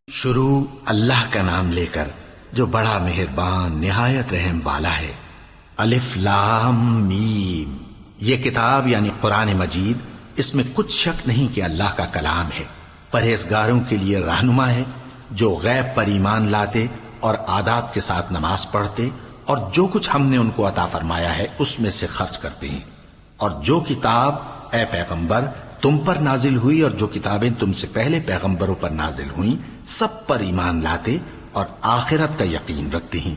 شروع اللہ کا نام لے کر جو بڑا مہربان نہایت رحم والا ہے۔ الف لام میم، یہ کتاب یعنی قرآن مجید، اس میں کچھ شک نہیں کہ اللہ کا کلام ہے، پرہیزگاروں کے لیے رہنما ہے، جو غیب پر ایمان لاتے اور آداب کے ساتھ نماز پڑھتے اور جو کچھ ہم نے ان کو عطا فرمایا ہے اس میں سے خرچ کرتے ہیں، اور جو کتاب اے پیغمبر تم پر نازل ہوئی اور جو کتابیں تم سے پہلے پیغمبروں پر نازل ہوئیں سب پر ایمان لاتے اور آخرت کا یقین رکھتے ہیں۔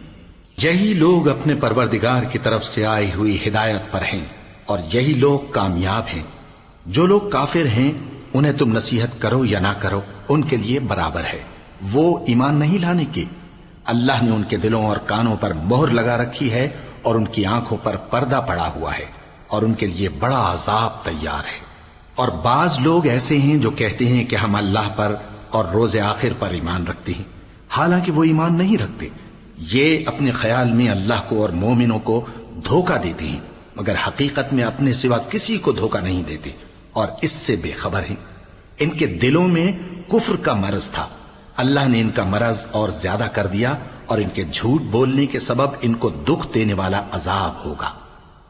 یہی لوگ اپنے پروردگار کی طرف سے آئی ہوئی ہدایت پر ہیں اور یہی لوگ کامیاب ہیں۔ جو لوگ کافر ہیں انہیں تم نصیحت کرو یا نہ کرو ان کے لیے برابر ہے، وہ ایمان نہیں لانے کے۔ اللہ نے ان کے دلوں اور کانوں پر مہر لگا رکھی ہے اور ان کی آنکھوں پر پردہ پڑا ہوا ہے اور ان کے لیے بڑا عذاب تیار ہے۔ اور بعض لوگ ایسے ہیں جو کہتے ہیں کہ ہم اللہ پر اور روز آخر پر ایمان رکھتے ہیں، حالانکہ وہ ایمان نہیں رکھتے۔ یہ اپنے خیال میں اللہ کو اور مومنوں کو دھوکہ دیتے ہیں، مگر حقیقت میں اپنے سوا کسی کو دھوکہ نہیں دیتے اور اس سے بے خبر ہیں۔ ان کے دلوں میں کفر کا مرض تھا، اللہ نے ان کا مرض اور زیادہ کر دیا اور ان کے جھوٹ بولنے کے سبب ان کو دکھ دینے والا عذاب ہوگا۔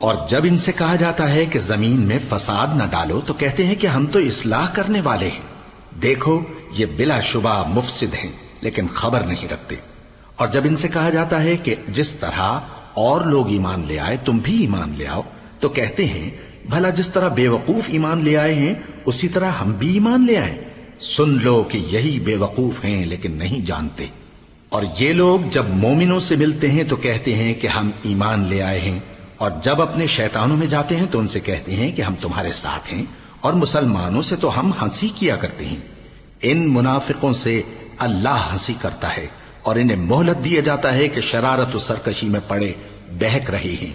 اور جب ان سے کہا جاتا ہے کہ زمین میں فساد نہ ڈالو تو کہتے ہیں کہ ہم تو اصلاح کرنے والے ہیں۔ دیکھو یہ بلا شبہ مفسد ہیں لیکن خبر نہیں رکھتے۔ اور جب ان سے کہا جاتا ہے کہ جس طرح اور لوگ ایمان لے آئے تم بھی ایمان لے آؤ تو کہتے ہیں بھلا جس طرح بے وقوف ایمان لے آئے ہیں اسی طرح ہم بھی ایمان لے آئیں۔ سن لو کہ یہی بے وقوف ہیں لیکن نہیں جانتے۔ اور یہ لوگ جب مومنوں سے ملتے ہیں تو کہتے ہیں کہ ہم ایمان لے آئے ہیں، اور جب اپنے شیطانوں میں جاتے ہیں تو ان سے کہتے ہیں کہ ہم تمہارے ساتھ ہیں، اور مسلمانوں سے تو ہم ہنسی کیا کرتے ہیں۔ ان منافقوں سے اللہ ہنسی کرتا ہے اور انہیں مہلت دیا جاتا ہے کہ شرارت و سرکشی میں پڑے بہک رہے ہیں۔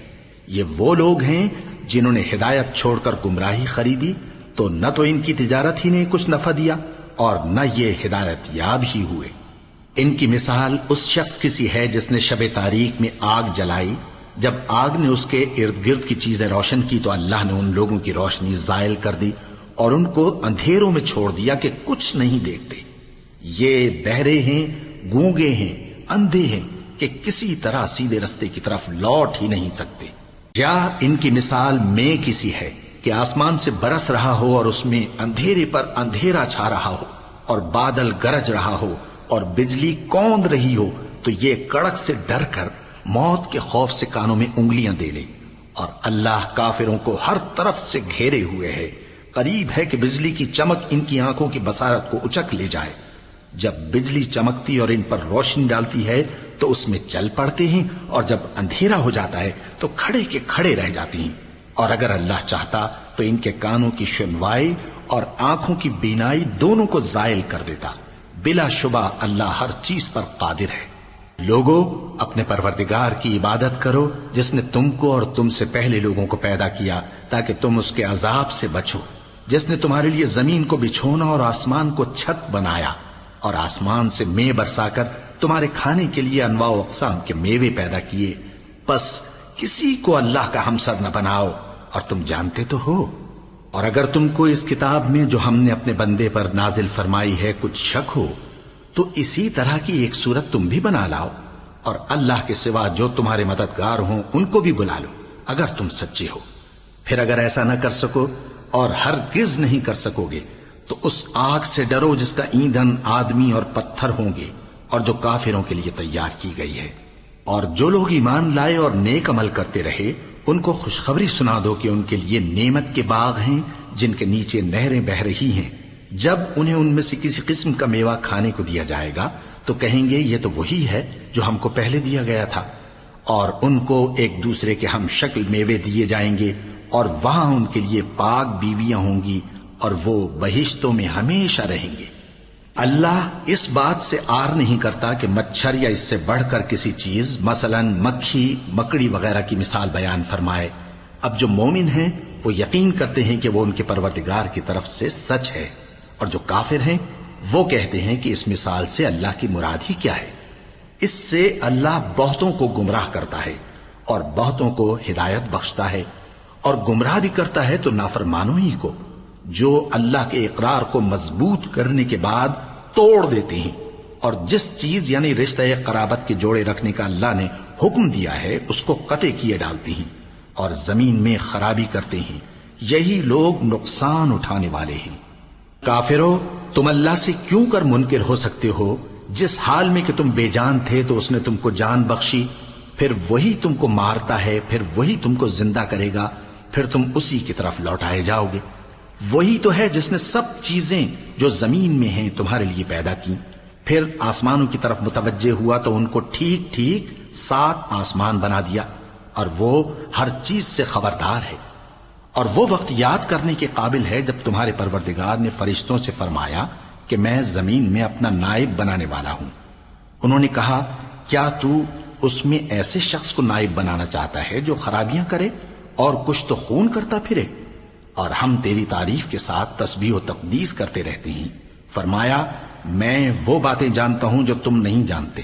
یہ وہ لوگ ہیں جنہوں نے ہدایت چھوڑ کر گمراہی خریدی تو نہ تو ان کی تجارت ہی نے کچھ نفع دیا اور نہ یہ ہدایت یاب ہی ہوئے۔ ان کی مثال اس شخص کی سی ہے جس نے شب تاریک میں آگ جلائی، جب آگ نے اس کے ارد گرد کی چیزیں روشن کی تو اللہ نے ان لوگوں کی روشنی زائل کر دی اور ان کو اندھیروں میں چھوڑ دیا کہ کچھ نہیں دیکھتے۔ یہ بہرے ہیں، گونگے ہیں، اندھے ہیں کہ کسی طرح سیدھے رستے کی طرف لوٹ ہی نہیں سکتے۔ یا ان کی مثال میں کسی ہے کہ آسمان سے برس رہا ہو اور اس میں اندھیرے پر اندھیرا چھا رہا ہو اور بادل گرج رہا ہو اور بجلی کوند رہی ہو تو یہ کڑک سے ڈر کر موت کے خوف سے کانوں میں انگلیاں دے لے۔ اور اللہ کافروں کو ہر طرف سے گھیرے ہوئے ہے، قریب ہے کہ بجلی کی چمک ان کی آنکھوں کی بصارت کو اچک لے جائے۔ جب بجلی چمکتی اور ان پر روشنی ڈالتی ہے تو اس میں چل پڑتے ہیں، اور جب اندھیرا ہو جاتا ہے تو کھڑے کے کھڑے رہ جاتے ہیں۔ اور اگر اللہ چاہتا تو ان کے کانوں کی سنوائی اور آنکھوں کی بینائی دونوں کو زائل کر دیتا۔ بلا شبہ اللہ ہر چیز پر قادر ہے۔ لوگو اپنے پروردگار کی عبادت کرو جس نے تم کو اور تم سے پہلے لوگوں کو پیدا کیا تاکہ تم اس کے عذاب سے بچو، جس نے تمہارے لیے زمین کو بچھونا اور آسمان کو چھت بنایا اور آسمان سے مے برسا کر تمہارے کھانے کے لیے انواع و اقسام کے میوے پیدا کیے۔ پس کسی کو اللہ کا ہمسر نہ بناؤ اور تم جانتے تو ہو۔ اور اگر تم کو اس کتاب میں جو ہم نے اپنے بندے پر نازل فرمائی ہے کچھ شک ہو تو اسی طرح کی ایک صورت تم بھی بنا لاؤ، اور اللہ کے سوا جو تمہارے مددگار ہوں ان کو بھی بلا لو اگر تم سچے ہو۔ پھر اگر ایسا نہ کر سکو اور ہرگز نہیں کر سکو گے تو اس آگ سے ڈرو جس کا ایندھن آدمی اور پتھر ہوں گے اور جو کافروں کے لیے تیار کی گئی ہے۔ اور جو لوگ ایمان لائے اور نیک عمل کرتے رہے ان کو خوشخبری سنا دو کہ ان کے لیے نعمت کے باغ ہیں جن کے نیچے نہریں بہہ رہی ہیں۔ جب انہیں ان میں سے کسی قسم کا میوہ کھانے کو دیا جائے گا تو کہیں گے یہ تو وہی ہے جو ہم کو پہلے دیا گیا تھا، اور ان کو ایک دوسرے کے ہم شکل میوے دیے جائیں گے اور وہاں ان کے لیے پاک بیویاں ہوں گی اور وہ بہشتوں میں ہمیشہ رہیں گے۔ اللہ اس بات سے آر نہیں کرتا کہ مچھر یا اس سے بڑھ کر کسی چیز مثلا مکھی مکڑی وغیرہ کی مثال بیان فرمائے۔ اب جو مومن ہیں وہ یقین کرتے ہیں کہ وہ ان کے پروردگار کی طرف سے سچ ہے، اور جو کافر ہیں وہ کہتے ہیں کہ اس مثال سے اللہ کی مراد ہی کیا ہے۔ اس سے اللہ بہتوں کو گمراہ کرتا ہے اور بہتوں کو ہدایت بخشتا ہے، اور گمراہ بھی کرتا ہے تو نافرمانوں ہی کو، جو اللہ کے اقرار کو مضبوط کرنے کے بعد توڑ دیتے ہیں اور جس چیز یعنی رشتہ قرابت کے جوڑے رکھنے کا اللہ نے حکم دیا ہے اس کو قطع کیے ڈالتی ہیں اور زمین میں خرابی کرتے ہیں، یہی لوگ نقصان اٹھانے والے ہیں۔ کافرو، تم اللہ سے کیوں کر منکر ہو سکتے ہو؟ جس حال میں کہ تم بے جان تھے تو اس نے تم کو جان بخشی، پھر وہی تم کو مارتا ہے، پھر وہی تم کو زندہ کرے گا، پھر تم اسی کی طرف لوٹائے جاؤ گے۔ وہی تو ہے جس نے سب چیزیں جو زمین میں ہیں تمہارے لیے پیدا کی، پھر آسمانوں کی طرف متوجہ ہوا تو ان کو ٹھیک ٹھیک 7 آسمان بنا دیا، اور وہ ہر چیز سے خبردار ہے۔ اور وہ وقت یاد کرنے کے قابل ہے جب تمہارے پروردگار نے فرشتوں سے فرمایا کہ میں زمین میں اپنا نائب بنانے والا ہوں۔ انہوں نے کہا، کیا تو اس میں ایسے شخص کو نائب بنانا چاہتا ہے جو خرابیاں کرے اور کچھ تو خون کرتا پھرے؟ اور ہم تیری تعریف کے ساتھ تسبیح و تقدیس کرتے رہتے ہیں۔ فرمایا، میں وہ باتیں جانتا ہوں جو تم نہیں جانتے۔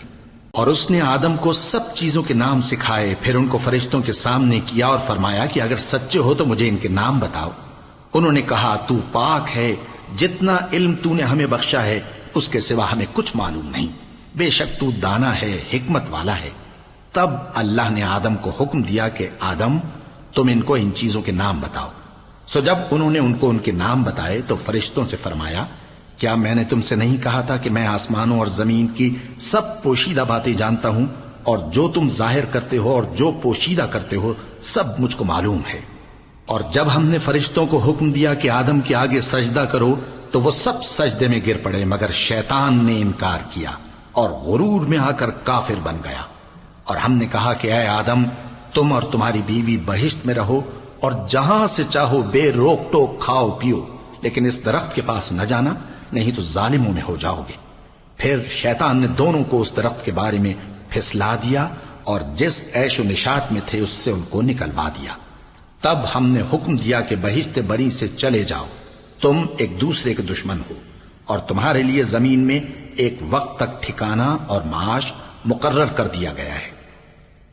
اور اس نے آدم کو سب چیزوں کے نام سکھائے، پھر ان کو فرشتوں کے سامنے کیا اور فرمایا کہ اگر سچے ہو تو مجھے ان کے نام بتاؤ۔ انہوں نے کہا، تو پاک ہے، جتنا علم تو نے ہمیں بخشا ہے اس کے سوا ہمیں کچھ معلوم نہیں، بے شک تو دانا ہے، حکمت والا ہے۔ تب اللہ نے آدم کو حکم دیا کہ آدم، تم ان کو ان چیزوں کے نام بتاؤ۔ سو جب انہوں نے ان کو ان کے نام بتائے تو فرشتوں سے فرمایا، کیا میں نے تم سے نہیں کہا تھا کہ میں آسمانوں اور زمین کی سب پوشیدہ باتیں جانتا ہوں، اور جو تم ظاہر کرتے ہو اور جو پوشیدہ کرتے ہو سب مجھ کو معلوم ہے۔ اور جب ہم نے فرشتوں کو حکم دیا کہ آدم کے آگے سجدہ کرو تو وہ سب سجدے میں گر پڑے، مگر شیطان نے انکار کیا اور غرور میں آ کر کافر بن گیا۔ اور ہم نے کہا کہ اے آدم، تم اور تمہاری بیوی بہشت میں رہو اور جہاں سے چاہو بے روک ٹوک کھاؤ پیو، لیکن اس درخت کے پاس نہ جانا، نہیں تو ظالموں میں ہو جاؤ گے۔ پھر شیطان نے دونوں کو اس درخت کے بارے میں پھسلا دیا اور جس عیش و نشاط میں تھے اس سے ان کو نکلوا دیا۔ تب ہم نے حکم دیا کہ بہشت بری سے چلے جاؤ، تم ایک دوسرے کے دشمن ہو، اور تمہارے لیے زمین میں ایک وقت تک ٹھکانہ اور معاش مقرر کر دیا گیا ہے۔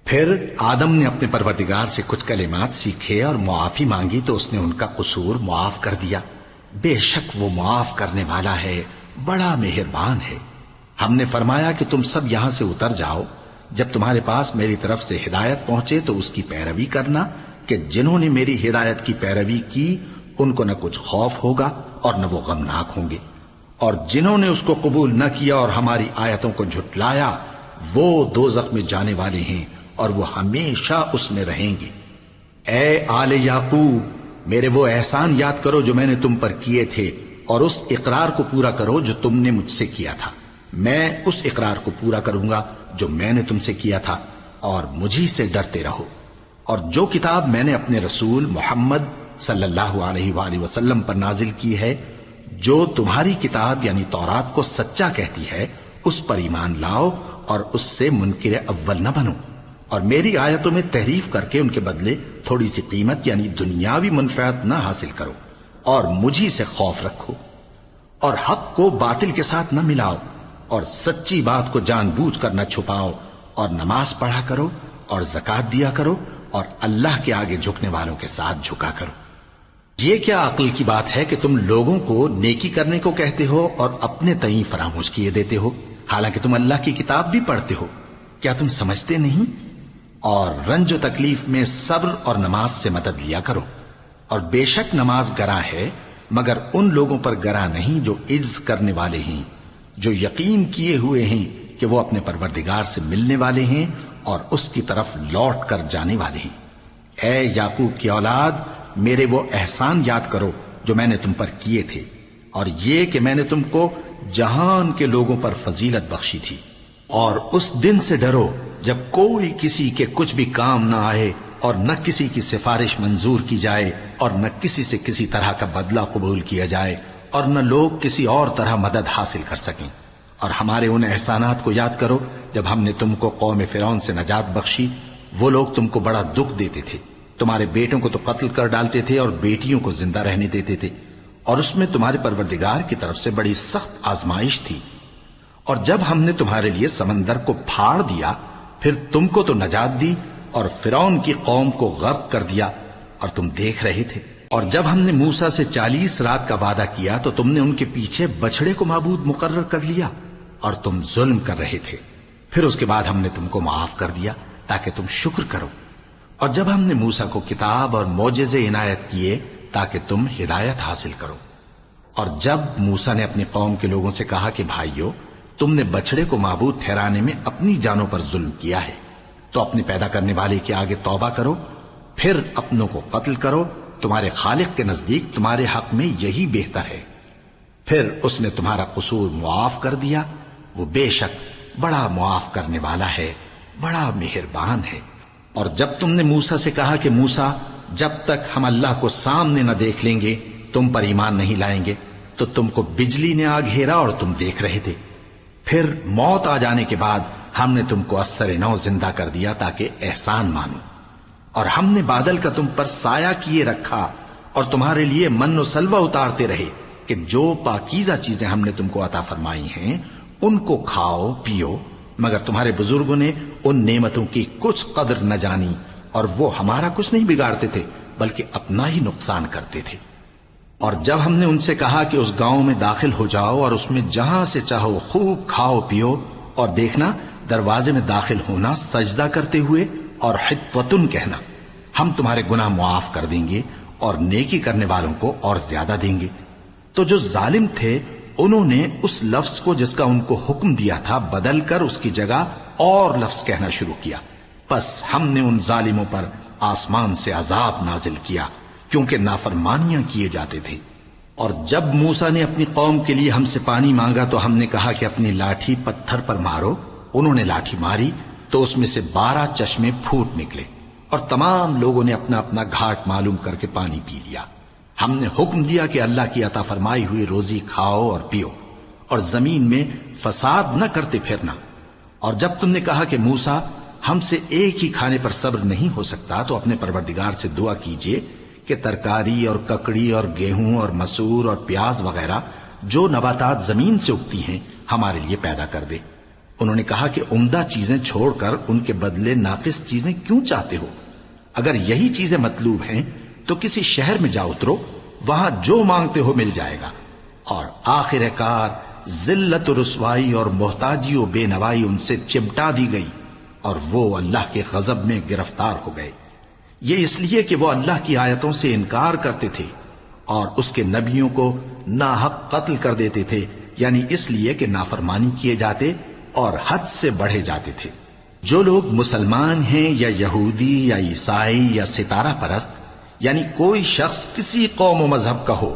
پھر آدم نے اپنے پروردگار سے کچھ کلمات سیکھے اور معافی مانگی تو اس نے ان کا قصور معاف کر دیا۔ بے شک وہ معاف کرنے والا ہے، بڑا مہربان ہے۔ ہم نے فرمایا کہ تم سب یہاں سے اتر جاؤ، جب تمہارے پاس میری طرف سے ہدایت پہنچے تو اس کی پیروی کرنا، کہ جنہوں نے میری ہدایت کی پیروی کی ان کو نہ کچھ خوف ہوگا اور نہ وہ غمناک ہوں گے، اور جنہوں نے اس کو قبول نہ کیا اور ہماری آیتوں کو جھٹلایا وہ دوزخ میں جانے والے ہیں اور وہ ہمیشہ اس میں رہیں گے۔ اے آل یعقوب، میرے وہ احسان یاد کرو جو میں نے تم پر کیے تھے، اور اس اقرار کو پورا کرو جو تم نے مجھ سے کیا تھا۔ میں اس اقرار کو پورا کروں گا جو میں نے تم سے کیا تھا، اور مجھی سے ڈرتے رہو۔ اور جو کتاب میں نے اپنے رسول محمد صلی اللہ علیہ وآلہ وسلم پر نازل کی ہے، جو تمہاری کتاب یعنی تورات کو سچا کہتی ہے، اس پر ایمان لاؤ اور اس سے منکر اول نہ بنو، اور میری آیتوں میں تحریف کر کے ان کے بدلے تھوڑی سی قیمت یعنی دنیاوی منفعت نہ حاصل کرو، اور مجھی سے خوف رکھو، اور حق کو باطل کے ساتھ نہ ملاؤ، اور سچی بات کو جان بوجھ کر نہ چھپاؤ، اور نماز پڑھا کرو اور زکوٰۃ دیا کرو، اور اللہ کے آگے جھکنے والوں کے ساتھ جھکا کرو۔ یہ کیا عقل کی بات ہے کہ تم لوگوں کو نیکی کرنے کو کہتے ہو اور اپنے تئیں فراموش کیے دیتے ہو، حالانکہ تم اللہ کی کتاب بھی پڑھتے ہو؟ کیا تم سمجھتے نہیں؟ اور رنج و تکلیف میں صبر اور نماز سے مدد لیا کرو، اور بے شک نماز گراں ہے، مگر ان لوگوں پر گراں نہیں جو عجز کرنے والے ہیں، جو یقین کیے ہوئے ہیں کہ وہ اپنے پروردگار سے ملنے والے ہیں اور اس کی طرف لوٹ کر جانے والے ہیں۔ اے یعقوب کی اولاد، میرے وہ احسان یاد کرو جو میں نے تم پر کیے تھے، اور یہ کہ میں نے تم کو جہان کے لوگوں پر فضیلت بخشی تھی۔ اور اس دن سے ڈرو جب کوئی کسی کے کچھ بھی کام نہ آئے، اور نہ کسی کی سفارش منظور کی جائے، اور نہ کسی سے کسی طرح کا بدلہ قبول کیا جائے، اور نہ لوگ کسی اور طرح مدد حاصل کر سکیں۔ اور ہمارے ان احسانات کو یاد کرو جب ہم نے تم کو قوم فرعون سے نجات بخشی۔ وہ لوگ تم کو بڑا دکھ دیتے تھے، تمہارے بیٹوں کو تو قتل کر ڈالتے تھے اور بیٹیوں کو زندہ رہنے دیتے تھے، اور اس میں تمہارے پروردگار کی طرف سے بڑی سخت آزمائش تھی۔ اور جب ہم نے تمہارے لیے سمندر کو پھاڑ دیا، پھر تم کو تو نجات دی اور فرعون کی قوم کو غرق کر دیا، اور تم دیکھ رہے تھے۔ اور جب ہم نے موسیٰ سے 40 رات کا وعدہ کیا تو تم نے ان کے پیچھے بچڑے کو معبود مقرر کر لیا، اور تم ظلم کر رہے تھے، پھر اس کے بعد ہم نے تم کو معاف کر دیا تاکہ تم شکر کرو۔ اور جب ہم نے موسیٰ کو کتاب اور معجزے عنایت کیے تاکہ تم ہدایت حاصل کرو۔ اور جب موسیٰ نے اپنی قوم کے لوگوں سے کہا کہ بھائیو، تم نے بچڑے کو معبود ٹھہرانے میں اپنی جانوں پر ظلم کیا ہے، تو اپنے پیدا کرنے والے کے آگے توبہ کرو، پھر اپنوں کو قتل کرو، تمہارے خالق کے نزدیک تمہارے حق میں یہی بہتر ہے۔ پھر اس نے تمہارا قصور معاف کر دیا، وہ بے شک بڑا معاف کرنے والا ہے، بڑا مہربان ہے۔ اور جب تم نے موسیٰ سے کہا کہ موسیٰ، جب تک ہم اللہ کو سامنے نہ دیکھ لیں گے تم پر ایمان نہیں لائیں گے، تو تم کو بجلی نے آ گھیرا اور تم دیکھ رہے تھے، پھر موت آ جانے کے بعد ہم نے تم کو اثر نو زندہ کر دیا تاکہ احسان مانو۔ اور ہم نے بادل کا تم پر سایہ کیے رکھا اور تمہارے لیے من و سلوہ اتارتے رہے کہ جو پاکیزہ چیزیں ہم نے تم کو عطا فرمائی ہیں ان کو کھاؤ پیو، مگر تمہارے بزرگوں نے ان نعمتوں کی کچھ قدر نہ جانی، اور وہ ہمارا کچھ نہیں بگاڑتے تھے بلکہ اپنا ہی نقصان کرتے تھے۔ اور جب ہم نے ان سے کہا کہ اس گاؤں میں داخل ہو جاؤ اور اس میں جہاں سے چاہو خوب کھاؤ پیو، اور دیکھنا دروازے میں داخل ہونا سجدہ کرتے ہوئے اور حطوتن کہنا، ہم تمہارے گناہ معاف کر دیں گے اور نیکی کرنے والوں کو اور زیادہ دیں گے، تو جو ظالم تھے انہوں نے اس لفظ کو جس کا ان کو حکم دیا تھا بدل کر اس کی جگہ اور لفظ کہنا شروع کیا، پس ہم نے ان ظالموں پر آسمان سے عذاب نازل کیا کیونکہ نافرمانیاں کیے جاتے تھے۔ اور جب موسیٰ نے اپنی قوم کے لیے ہم سے پانی مانگا تو ہم نے کہا کہ اپنی لاٹھی پتھر پر مارو، انہوں نے لاٹھی ماری تو اس میں سے 12 چشمے پھوٹ نکلے، اور تمام لوگوں نے اپنا اپنا گھاٹ معلوم کر کے پانی پی لیا۔ ہم نے حکم دیا کہ اللہ کی عطا فرمائی ہوئی روزی کھاؤ اور پیو، اور زمین میں فساد نہ کرتے پھرنا۔ اور جب تم نے کہا کہ موسیٰ، ہم سے ایک ہی کھانے پر صبر نہیں ہو سکتا، تو اپنے پروردگار سے دعا کیجئے کہ ترکاری اور ککڑی اور گیہوں اور مسور اور پیاز وغیرہ جو نباتات زمین سے اگتی ہیں ہمارے لیے پیدا کر دے۔ انہوں نے کہا کہ عمدہ چیزیں چھوڑ کر ان کے بدلے ناقص چیزیں کیوں چاہتے ہو؟ اگر یہی چیزیں مطلوب ہیں تو کسی شہر میں جا اترو، وہاں جو مانگتے ہو مل جائے گا۔ اور آخر کار ذلت و رسوائی اور محتاجی و بے نوائی ان سے چمٹا دی گئی، اور وہ اللہ کے غضب میں گرفتار ہو گئے، یہ اس لیے کہ وہ اللہ کی آیتوں سے انکار کرتے تھے اور اس کے نبیوں کو ناحق قتل کر دیتے تھے، یعنی اس لیے کہ نافرمانی کیے جاتے اور حد سے بڑھے جاتے تھے۔ جو لوگ مسلمان ہیں یا یہودی یا عیسائی یا ستارہ پرست، یعنی کوئی شخص کسی قوم و مذہب کا ہو،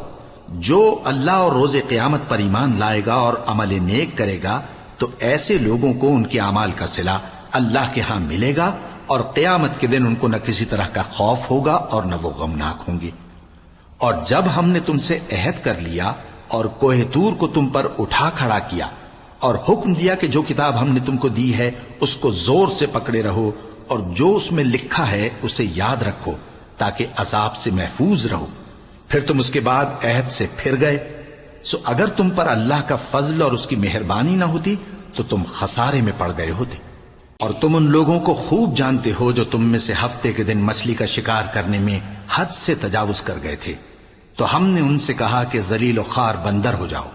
جو اللہ اور روز قیامت پر ایمان لائے گا اور عمل نیک کرے گا، تو ایسے لوگوں کو ان کے اعمال کا صلہ اللہ کے ہاں ملے گا، اور قیامت کے دن ان کو نہ کسی طرح کا خوف ہوگا اور نہ وہ غمناک ہوں گے۔ اور جب ہم نے تم سے عہد کر لیا اور کوہ طور کو تم پر اٹھا کھڑا کیا اور حکم دیا کہ جو کتاب ہم نے تم کو دی ہے اس کو زور سے پکڑے رہو، اور جو اس میں لکھا ہے اسے یاد رکھو تاکہ عذاب سے محفوظ رہو، پھر تم اس کے بعد عہد سے پھر گئے، سو اگر تم پر اللہ کا فضل اور اس کی مہربانی نہ ہوتی تو تم خسارے میں پڑ گئے ہوتے۔ اور تم ان لوگوں کو خوب جانتے ہو جو تم میں سے ہفتے کے دن مچھلی کا شکار کرنے میں حد سے تجاوز کر گئے تھے، تو ہم نے ان سے کہا کہ ذلیل و خوار بندر ہو جاؤ،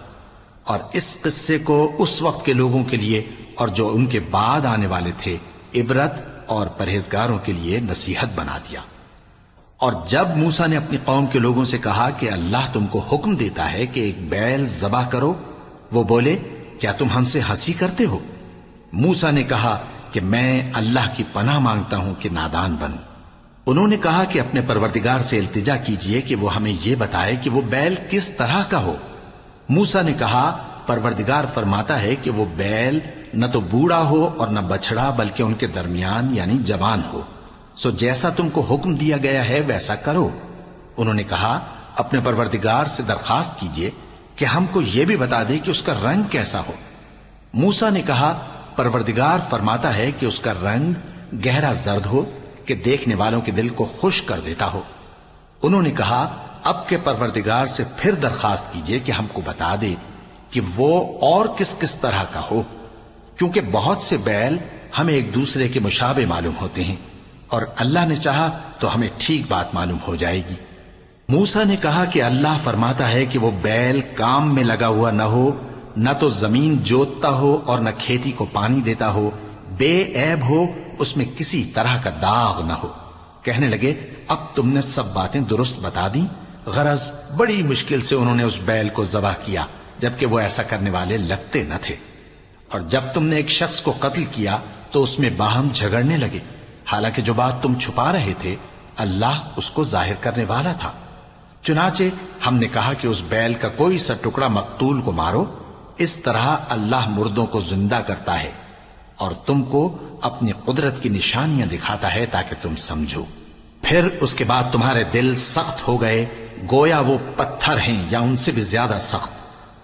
اور اس قصے کو اس وقت کے لوگوں کے لیے اور جو ان کے بعد آنے والے تھے عبرت اور پرہیزگاروں کے لیے نصیحت بنا دیا۔ اور جب موسیٰ نے اپنی قوم کے لوگوں سے کہا کہ اللہ تم کو حکم دیتا ہے کہ ایک بیل ذبح کرو، وہ بولے کیا تم ہم سے ہنسی کرتے ہو؟ موسیٰ نے کہا کہ میں اللہ کی پناہ مانگتا ہوں کہ نادان بنوں۔ انہوں نے کہا کہ اپنے پروردگار سے التجا کیجئے کہ وہ ہمیں یہ بتائے کہ وہ بیل کس طرح کا ہو۔ موسیٰ نے کہا پروردگار فرماتا ہے کہ وہ بیل نہ تو بوڑھا ہو اور نہ بچڑا بلکہ ان کے درمیان یعنی جوان ہو، سو جیسا تم کو حکم دیا گیا ہے ویسا کرو۔ انہوں نے کہا اپنے پروردگار سے درخواست کیجئے کہ ہم کو یہ بھی بتا دے کہ اس کا رنگ کیسا ہو۔ موسیٰ نے کہا پروردگار فرماتا ہے کہ اس کا رنگ گہرا زرد ہو کہ دیکھنے والوں کے دل کو خوش کر دیتا ہو۔ انہوں نے کہا اب کے پروردگار سے پھر درخواست کیجئے کہ ہم کو بتا دے کہ وہ اور کس کس طرح کا ہو، کیونکہ بہت سے بیل ہمیں ایک دوسرے کے مشابہ معلوم ہوتے ہیں، اور اللہ نے چاہا تو ہمیں ٹھیک بات معلوم ہو جائے گی۔ موسیٰ نے کہا کہ اللہ فرماتا ہے کہ وہ بیل کام میں لگا ہوا نہ ہو نہ تو زمین جوتتا ہو اور نہ کھیتی کو پانی دیتا ہو، بے عیب ہو، اس میں کسی طرح کا داغ نہ ہو۔ کہنے لگے اب تم نے سب باتیں درست بتا دی۔ غرض بڑی مشکل سے انہوں نے اس بیل کو ذبح کیا، جبکہ وہ ایسا کرنے والے لگتے نہ تھے۔ اور جب تم نے ایک شخص کو قتل کیا تو اس میں باہم جھگڑنے لگے، حالانکہ جو بات تم چھپا رہے تھے اللہ اس کو ظاہر کرنے والا تھا۔ چنانچہ ہم نے کہا کہ اس بیل کا کوئی سا ٹکڑا مقتول کو مارو، اس طرح اللہ مردوں کو زندہ کرتا ہے اور تم کو اپنی قدرت کی نشانیاں دکھاتا ہے تاکہ تم سمجھو۔ پھر اس کے بعد تمہارے دل سخت ہو گئے، گویا وہ پتھر ہیں یا ان سے بھی زیادہ سخت۔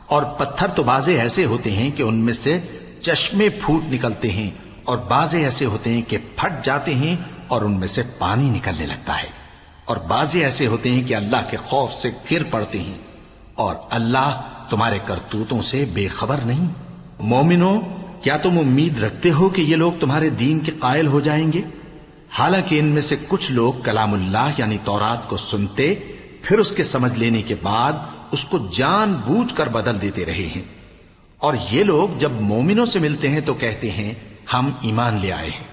اور پتھر تو بعضے ایسے ہوتے ہیں کہ ان میں سے چشمے پھوٹ نکلتے ہیں، اور بعضے ایسے ہوتے ہیں کہ پھٹ جاتے ہیں اور ان میں سے پانی نکلنے لگتا ہے، اور بعضے ایسے ہوتے ہیں کہ اللہ کے خوف سے گر پڑتے ہیں، اور اللہ تمہارے کرتوتوں سے بے خبر نہیں۔ مومنو، کیا تم امید رکھتے ہو کہ یہ لوگ تمہارے دین کے قائل ہو جائیں گے؟ حالانکہ ان میں سے کچھ لوگ کلام اللہ یعنی تورات کو سنتے، پھر اس کے سمجھ لینے کے بعد اس کو جان بوجھ کر بدل دیتے رہے ہیں۔ اور یہ لوگ جب مومنوں سے ملتے ہیں تو کہتے ہیں ہم ایمان لے آئے ہیں،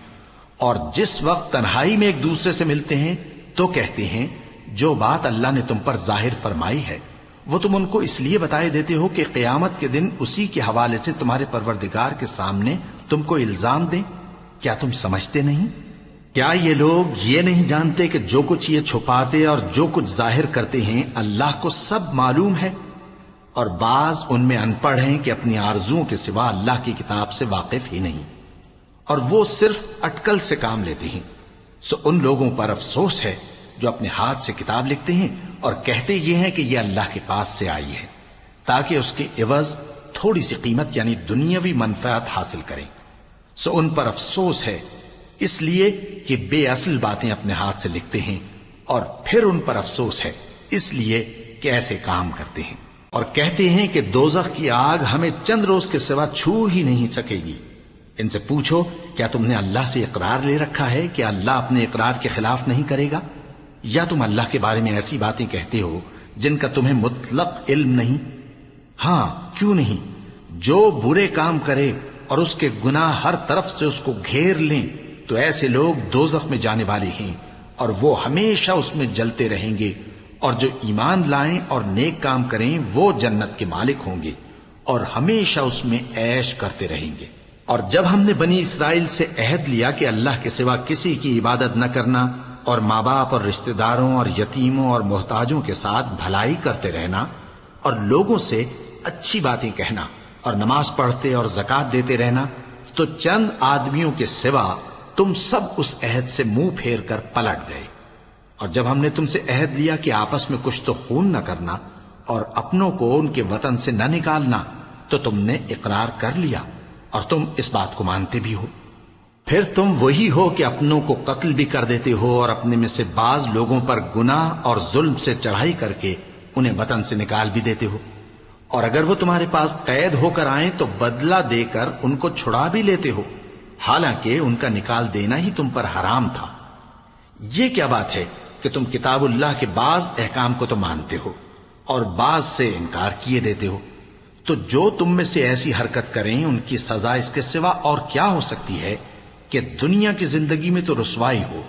اور جس وقت تنہائی میں ایک دوسرے سے ملتے ہیں تو کہتے ہیں جو بات اللہ نے تم پر ظاہر فرمائی ہے وہ تم ان کو اس لیے بتائے دیتے ہو کہ قیامت کے دن اسی کے حوالے سے تمہارے پروردگار کے سامنے تم کو الزام دیں۔ کیا تم سمجھتے نہیں؟ کیا یہ لوگ یہ نہیں جانتے کہ جو کچھ یہ چھپاتے اور جو کچھ ظاہر کرتے ہیں اللہ کو سب معلوم ہے؟ اور بعض ان میں ان پڑھ ہیں کہ اپنی آرزوؤں کے سوا اللہ کی کتاب سے واقف ہی نہیں، اور وہ صرف اٹکل سے کام لیتے ہیں۔ سو ان لوگوں پر افسوس ہے جو اپنے ہاتھ سے کتاب لکھتے ہیں اور کہتے یہ ہیں کہ یہ اللہ کے پاس سے آئی ہے، تاکہ اس کے عوض تھوڑی سی قیمت یعنی دنیاوی منفعت حاصل کریں۔ سو ان پر افسوس ہے اس لیے کہ بے اصل باتیں اپنے ہاتھ سے لکھتے ہیں، اور پھر ان پر افسوس ہے اس لیے کہ ایسے کام کرتے ہیں، اور کہتے ہیں کہ دوزخ کی آگ ہمیں چند روز کے سوا چھو ہی نہیں سکے گی۔ ان سے پوچھو کیا تم نے اللہ سے اقرار لے رکھا ہے کہ اللہ اپنے اقرار کے خلاف نہیں کرے گا؟ یا تم اللہ کے بارے میں ایسی باتیں کہتے ہو جن کا تمہیں مطلق علم نہیں؟ ہاں کیوں نہیں، جو برے کام کرے اور اس کے گناہ ہر طرف سے اس کو گھیر لیں تو ایسے لوگ دوزخ میں جانے والے ہیں، اور وہ ہمیشہ اس میں جلتے رہیں گے، اور جو ایمان لائیں اور نیک کام کریں وہ جنت کے مالک ہوں گے اور ہمیشہ اس میں عیش کرتے رہیں گے۔ اور جب ہم نے بنی اسرائیل سے عہد لیا کہ اللہ کے سوا کسی کی عبادت نہ کرنا، اور ماں باپ اور رشتہ داروں اور یتیموں اور محتاجوں کے ساتھ بھلائی کرتے رہنا، اور لوگوں سے اچھی باتیں کہنا، اور نماز پڑھتے اور زکوٰۃ دیتے رہنا، تو چند آدمیوں کے سوا تم سب اس عہد سے منہ پھیر کر پلٹ گئے۔ اور جب ہم نے تم سے عہد لیا کہ آپس میں کچھ تو خون نہ کرنا اور اپنوں کو ان کے وطن سے نہ نکالنا، تو تم نے اقرار کر لیا اور تم اس بات کو مانتے بھی ہو۔ پھر تم وہی ہو کہ اپنوں کو قتل بھی کر دیتے ہو، اور اپنے میں سے بعض لوگوں پر گناہ اور ظلم سے چڑھائی کر کے انہیں وطن سے نکال بھی دیتے ہو، اور اگر وہ تمہارے پاس قید ہو کر آئیں تو بدلہ دے کر ان کو چھڑا بھی لیتے ہو، حالانکہ ان کا نکال دینا ہی تم پر حرام تھا۔ یہ کیا بات ہے کہ تم کتاب اللہ کے بعض احکام کو تو مانتے ہو اور بعض سے انکار کیے دیتے ہو؟ تو جو تم میں سے ایسی حرکت کریں ان کی سزا اس کے سوا اور کیا ہو سکتی ہے کہ دنیا کی زندگی میں تو رسوائی ہو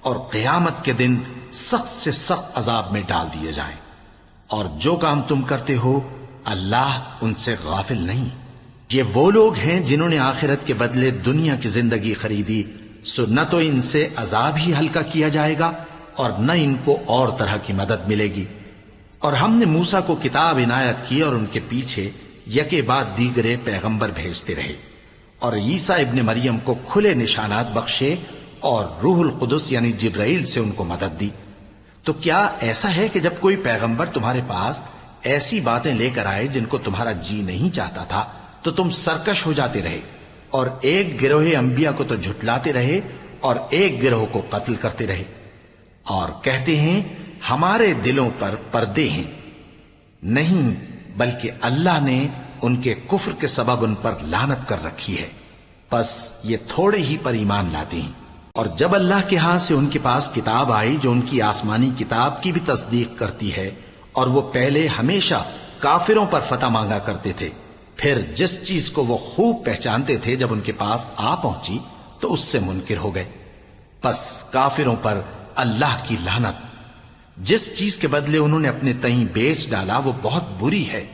اور قیامت کے دن سخت سے سخت عذاب میں ڈال دیے جائیں۔ اور جو کام تم کرتے ہو اللہ ان سے غافل نہیں۔ یہ وہ لوگ ہیں جنہوں نے آخرت کے بدلے دنیا کی زندگی خریدی، سو نہ تو ان سے عذاب ہی ہلکا کیا جائے گا اور نہ ان کو اور طرح کی مدد ملے گی۔ اور ہم نے موسیٰ کو کتاب عنایت کی اور ان کے پیچھے یکے بعد دیگرے پیغمبر بھیجتے رہے، اور عیسیٰ ابن مریم کو کھلے نشانات بخشے اور روح القدس یعنی جبرائیل سے ان کو مدد دی۔ تو کیا ایسا ہے کہ جب کوئی پیغمبر تمہارے پاس ایسی باتیں لے کر آئے جن کو تمہارا جی نہیں چاہتا تھا تو تم سرکش ہو جاتے رہے، اور ایک گروہ انبیاء کو تو جھٹلاتے رہے اور ایک گروہ کو قتل کرتے رہے، اور کہتے ہیں ہمارے دلوں پر پردے ہیں؟ نہیں، بلکہ اللہ نے ان کے کفر کے سبب ان پر لعنت کر رکھی ہے، پس یہ تھوڑے ہی پر ایمان لاتے ہیں۔ اور جب اللہ کے ہاں سے ان کے پاس کتاب آئی جو ان کی آسمانی کتاب کی بھی تصدیق کرتی ہے، اور وہ پہلے ہمیشہ کافروں پر فتح مانگا کرتے تھے، پھر جس چیز کو وہ خوب پہچانتے تھے جب ان کے پاس آ پہنچی تو اس سے منکر ہو گئے. پس کافروں پر اللہ کی لعنت. جس چیز کے بدلے انہوں نے اپنے تئیں بیچ ڈالا وہ بہت بری ہے،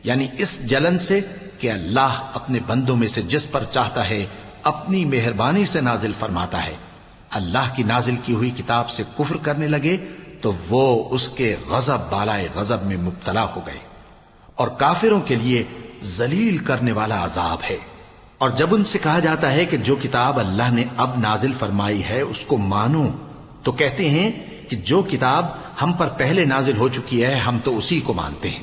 یعنی اس جلن سے کہ اللہ اپنے بندوں میں سے جس پر چاہتا ہے اپنی مہربانی سے نازل فرماتا ہے. اللہ کی نازل کی ہوئی کتاب سے کفر کرنے لگے تو وہ اس کے غضب بالائے غضب میں مبتلا ہو گئے، اور کافروں کے لیے ذلیل کرنے والا عذاب ہے. اور جب ان سے کہا جاتا ہے کہ جو کتاب اللہ نے اب نازل فرمائی ہے اس کو مانو، تو کہتے ہیں کہ جو کتاب ہم پر پہلے نازل ہو چکی ہے ہم تو اسی کو مانتے ہیں.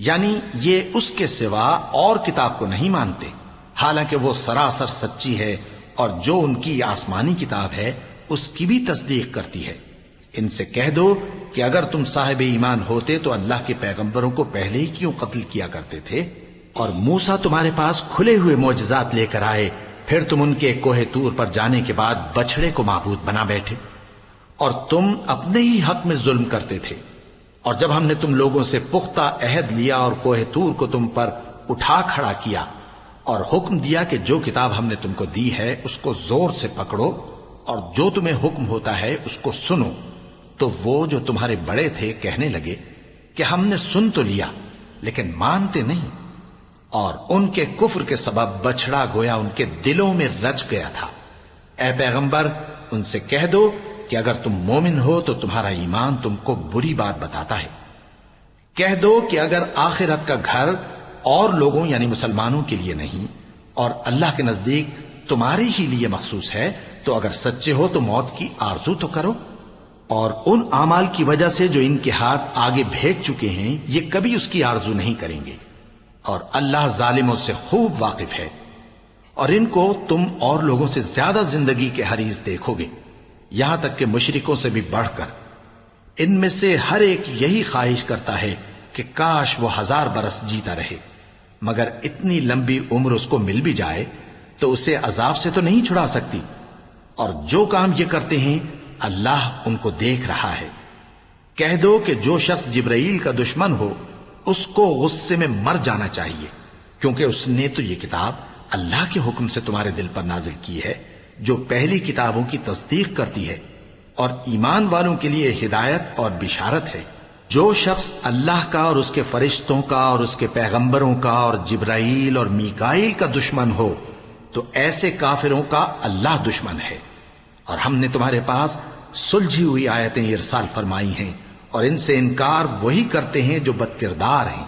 یعنی یہ اس کے سوا اور کتاب کو نہیں مانتے، حالانکہ وہ سراسر سچی ہے، اور جو ان کی آسمانی کتاب ہے اس کی بھی تصدیق کرتی ہے. ان سے کہہ دو کہ اگر تم صاحب ایمان ہوتے تو اللہ کے پیغمبروں کو پہلے ہی کیوں قتل کیا کرتے تھے؟ اور موسیٰ تمہارے پاس کھلے ہوئے معجزات لے کر آئے، پھر تم ان کے کوہ طور پر جانے کے بعد بچڑے کو معبود بنا بیٹھے، اور تم اپنے ہی حق میں ظلم کرتے تھے. اور جب ہم نے تم لوگوں سے پختہ عہد لیا اور کوہ طور کو تم پر اٹھا کھڑا کیا اور حکم دیا کہ جو کتاب ہم نے تم کو دی ہے اس کو زور سے پکڑو اور جو تمہیں حکم ہوتا ہے اس کو سنو، تو وہ جو تمہارے بڑے تھے کہنے لگے کہ ہم نے سن تو لیا لیکن مانتے نہیں، اور ان کے کفر کے سبب بچڑا گویا ان کے دلوں میں رچ گیا تھا. اے پیغمبر ان سے کہہ دو کہ اگر تم مومن ہو تو تمہارا ایمان تم کو بری بات بتاتا ہے. کہہ دو کہ اگر آخرت کا گھر اور لوگوں یعنی مسلمانوں کے لیے نہیں اور اللہ کے نزدیک تمہارے ہی لیے مخصوص ہے تو اگر سچے ہو تو موت کی آرزو تو کرو، اور ان اعمال کی وجہ سے جو ان کے ہاتھ آگے بھیج چکے ہیں یہ کبھی اس کی آرزو نہیں کریں گے، اور اللہ ظالموں سے خوب واقف ہے. اور ان کو تم اور لوگوں سے زیادہ زندگی کے حریص دیکھو گے، یہاں تک کہ مشرکوں سے بھی بڑھ کر. ان میں سے ہر ایک یہی خواہش کرتا ہے کہ کاش وہ 1000 برس جیتا رہے، مگر اتنی لمبی عمر اس کو مل بھی جائے تو اسے عذاب سے تو نہیں چھڑا سکتی. اور جو کام یہ کرتے ہیں اللہ ان کو دیکھ رہا ہے. کہہ دو کہ جو شخص جبرائیل کا دشمن ہو اس کو غصے میں مر جانا چاہیے، کیونکہ اس نے تو یہ کتاب اللہ کے حکم سے تمہارے دل پر نازل کی ہے جو پہلی کتابوں کی تصدیق کرتی ہے اور ایمان والوں کے لیے ہدایت اور بشارت ہے. جو شخص اللہ کا اور اس کے فرشتوں کا اور اس کے پیغمبروں کا اور جبرائیل اور میکائیل کا دشمن ہو تو ایسے کافروں کا اللہ دشمن ہے. اور ہم نے تمہارے پاس سلجھی ہوئی آیتیں ارسال فرمائی ہیں اور ان سے انکار وہی کرتے ہیں جو بد کردار ہیں.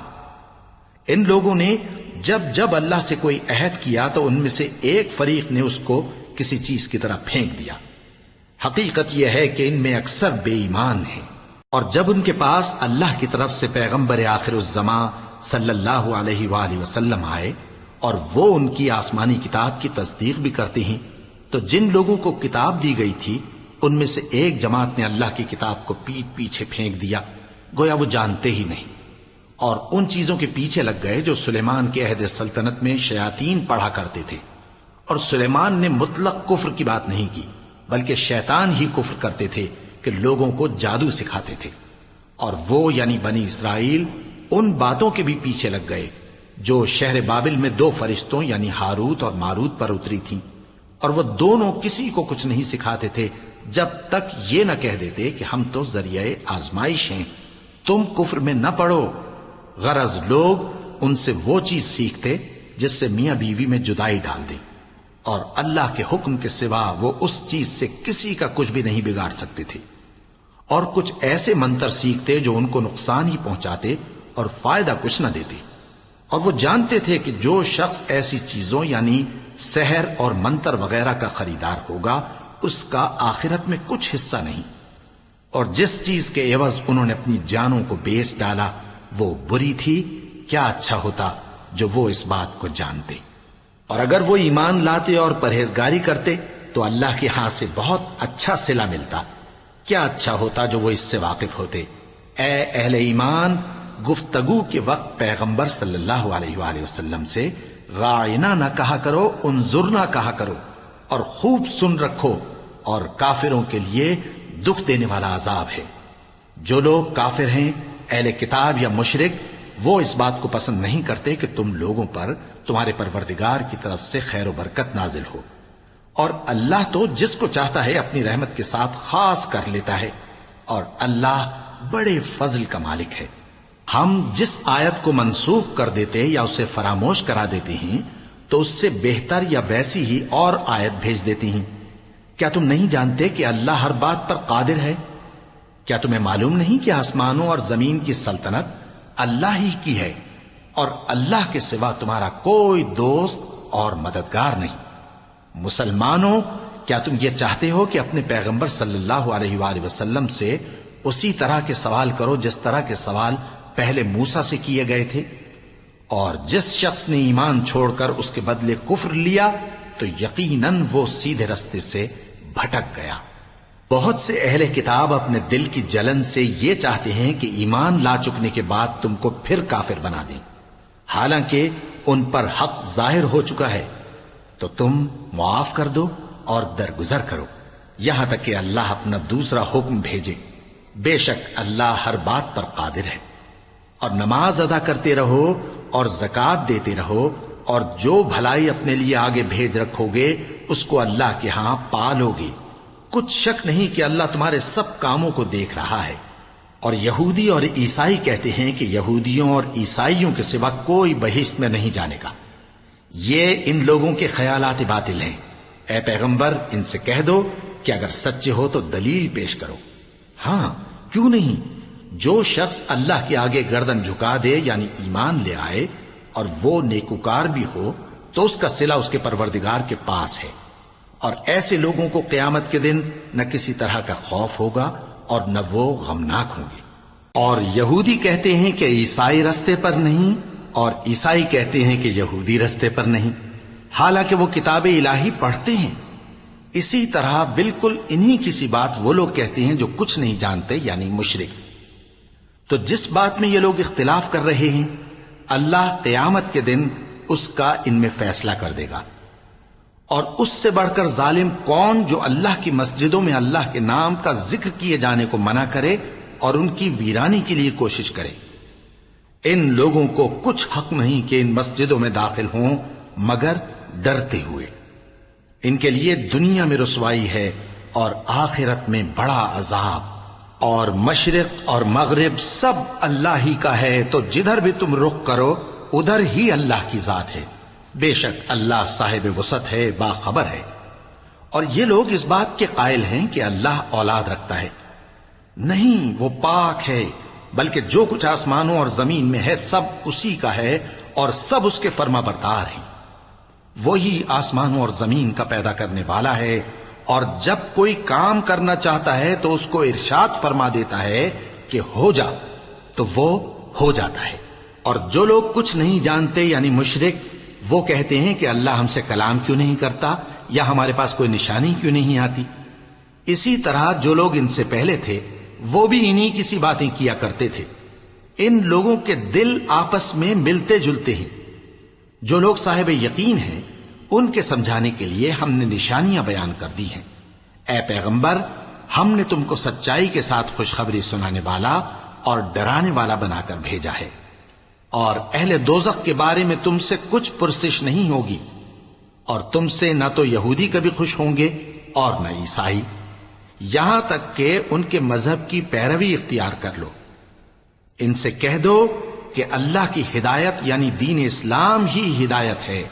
ان لوگوں نے جب اللہ سے کوئی عہد کیا تو ان میں سے ایک فریق نے اس کو کسی چیز کی طرح پھینک دیا. حقیقت یہ ہے کہ ان میں اکثر بے ایمان ہیں. اور جب ان کے پاس اللہ کی طرف سے پیغمبر آخر الزماں صلی اللہ علیہ وآلہ وسلم آئے اور وہ ان کی آسمانی کتاب کی تصدیق بھی کرتے ہیں تو جن لوگوں کو کتاب دی گئی تھی ان میں سے ایک جماعت نے اللہ کی کتاب کو پیٹ پیچھے پھینک دیا گویا وہ جانتے ہی نہیں، اور ان چیزوں کے پیچھے لگ گئے جو سلیمان کے عہد سلطنت میں شیاطین پڑھا کرتے تھے. اور سلیمان نے مطلق کفر کی بات نہیں کی بلکہ شیطان ہی کفر کرتے تھے کہ لوگوں کو جادو سکھاتے تھے. اور وہ یعنی بنی اسرائیل ان باتوں کے بھی پیچھے لگ گئے جو شہر بابل میں 2 فرشتوں یعنی ہاروت اور ماروت پر اتری تھیں، اور وہ دونوں کسی کو کچھ نہیں سکھاتے تھے جب تک یہ نہ کہہ دیتے کہ ہم تو ذریعہ آزمائش ہیں، تم کفر میں نہ پڑو. غرض لوگ ان سے وہ چیز سیکھتے جس سے میاں بیوی میں جدائی ڈال دیں، اور اللہ کے حکم کے سوا وہ اس چیز سے کسی کا کچھ بھی نہیں بگاڑ سکتے تھے. اور کچھ ایسے منتر سیکھتے جو ان کو نقصان ہی پہنچاتے اور فائدہ کچھ نہ دیتے. اور وہ جانتے تھے کہ جو شخص ایسی چیزوں یعنی سحر اور منتر وغیرہ کا خریدار ہوگا اس کا آخرت میں کچھ حصہ نہیں. اور جس چیز کے عوض انہوں نے اپنی جانوں کو بیچ ڈالا وہ بری تھی. کیا اچھا ہوتا جو وہ اس بات کو جانتے. اور اگر وہ ایمان لاتے اور پرہیزگاری کرتے تو اللہ کے ہاں سے بہت اچھا صلہ ملتا. کیا اچھا ہوتا جو وہ اس سے واقف ہوتے. اے اہل ایمان، گفتگو کے وقت پیغمبر صلی اللہ علیہ وآلہ وسلم سے رائنا نہ کہا کرو، انظرنا کہا کرو، اور خوب سن رکھو، اور کافروں کے لیے دکھ دینے والا عذاب ہے. جو لوگ کافر ہیں اہل کتاب یا مشرک وہ اس بات کو پسند نہیں کرتے کہ تم لوگوں پر تمہارے پروردگار کی طرف سے خیر و برکت نازل ہو، اور اللہ تو جس کو چاہتا ہے اپنی رحمت کے ساتھ خاص کر لیتا ہے، اور اللہ بڑے فضل کا مالک ہے۔ ہم جس آیت کو منسوخ کر دیتے یا اسے فراموش کرا دیتے ہیں تو اس سے بہتر یا ویسی ہی اور آیت بھیج دیتی ہیں۔ کیا تم نہیں جانتے کہ اللہ ہر بات پر قادر ہے؟ کیا تمہیں معلوم نہیں کہ آسمانوں اور زمین کی سلطنت اللہ ہی کی ہے، اور اللہ کے سوا تمہارا کوئی دوست اور مددگار نہیں؟ مسلمانوں، کیا تم یہ چاہتے ہو کہ اپنے پیغمبر صلی اللہ علیہ وآلہ وسلم سے اسی طرح کے سوال کرو جس طرح کے سوال پہلے موسیٰ سے کیے گئے تھے؟ اور جس شخص نے ایمان چھوڑ کر اس کے بدلے کفر لیا تو یقیناً وہ سیدھے رستے سے بھٹک گیا۔ بہت سے اہل کتاب اپنے دل کی جلن سے یہ چاہتے ہیں کہ ایمان لا چکنے کے بعد تم کو پھر کافر بنا دیں، حالانکہ ان پر حق ظاہر ہو چکا ہے۔ تو تم معاف کر دو اور درگزر کرو یہاں تک کہ اللہ اپنا دوسرا حکم بھیجے۔ بے شک اللہ ہر بات پر قادر ہے۔ اور نماز ادا کرتے رہو اور زکوٰۃ دیتے رہو، اور جو بھلائی اپنے لیے آگے بھیج رکھو گے اس کو اللہ کے ہاں پالو گے۔ کچھ شک نہیں کہ اللہ تمہارے سب کاموں کو دیکھ رہا ہے۔ اور یہودی اور عیسائی کہتے ہیں کہ یہودیوں اور عیسائیوں کے سوا کوئی بہشت میں نہیں جانے کا۔ یہ ان لوگوں کے خیالات باطل ہیں۔ اے پیغمبر، ان سے کہہ دو کہ اگر سچے ہو تو دلیل پیش کرو۔ ہاں، کیوں نہیں؟ جو شخص اللہ کے آگے گردن جھکا دے یعنی ایمان لے آئے اور وہ نیکوکار بھی ہو تو اس کا صلہ اس کے پروردگار کے پاس ہے، اور ایسے لوگوں کو قیامت کے دن نہ کسی طرح کا خوف ہوگا اور نہ وہ غمناک ہوں گے۔ اور یہودی کہتے ہیں کہ عیسائی رستے پر نہیں، اور عیسائی کہتے ہیں کہ یہودی رستے پر نہیں، حالانکہ وہ کتاب الہی پڑھتے ہیں۔ اسی طرح بالکل انہی کسی بات وہ لوگ کہتے ہیں جو کچھ نہیں جانتے یعنی مشرک۔ تو جس بات میں یہ لوگ اختلاف کر رہے ہیں اللہ قیامت کے دن اس کا ان میں فیصلہ کر دے گا۔ اور اس سے بڑھ کر ظالم کون جو اللہ کی مسجدوں میں اللہ کے نام کا ذکر کیے جانے کو منع کرے اور ان کی ویرانی کے لیے کوشش کرے۔ ان لوگوں کو کچھ حق نہیں کہ ان مسجدوں میں داخل ہوں مگر ڈرتے ہوئے۔ ان کے لیے دنیا میں رسوائی ہے اور آخرت میں بڑا عذاب۔ اور مشرق اور مغرب سب اللہ ہی کا ہے، تو جدھر بھی تم رخ کرو ادھر ہی اللہ کی ذات ہے۔ بے شک اللہ صاحب وسعت ہے، باخبر ہے۔ اور یہ لوگ اس بات کے قائل ہیں کہ اللہ اولاد رکھتا ہے۔ نہیں، وہ پاک ہے، بلکہ جو کچھ آسمانوں اور زمین میں ہے سب اسی کا ہے اور سب اس کے فرما بردار ہیں۔ وہی آسمانوں اور زمین کا پیدا کرنے والا ہے، اور جب کوئی کام کرنا چاہتا ہے تو اس کو ارشاد فرما دیتا ہے کہ ہو جا، تو وہ ہو جاتا ہے۔ اور جو لوگ کچھ نہیں جانتے یعنی مشرک، وہ کہتے ہیں کہ اللہ ہم سے کلام کیوں نہیں کرتا یا ہمارے پاس کوئی نشانی کیوں نہیں آتی۔ اسی طرح جو لوگ ان سے پہلے تھے وہ بھی انہی کسی باتیں کیا کرتے تھے۔ ان لوگوں کے دل آپس میں ملتے جلتے ہیں۔ جو لوگ صاحب یقین ہیں ان کے سمجھانے کے لیے ہم نے نشانیاں بیان کر دی ہیں۔ اے پیغمبر، ہم نے تم کو سچائی کے ساتھ خوشخبری سنانے والا اور ڈرانے والا بنا کر بھیجا ہے، اور اہل دوزخ کے بارے میں تم سے کچھ پرسش نہیں ہوگی، اور تم سے نہ تو یہودی کبھی خوش ہوں گے اور نہ عیسائی، یہاں تک کہ ان کے مذہب کی پیروی اختیار کر لو۔ ان سے کہہ دو کہ اللہ کی ہدایت یعنی دین اسلام ہی ہدایت ہے،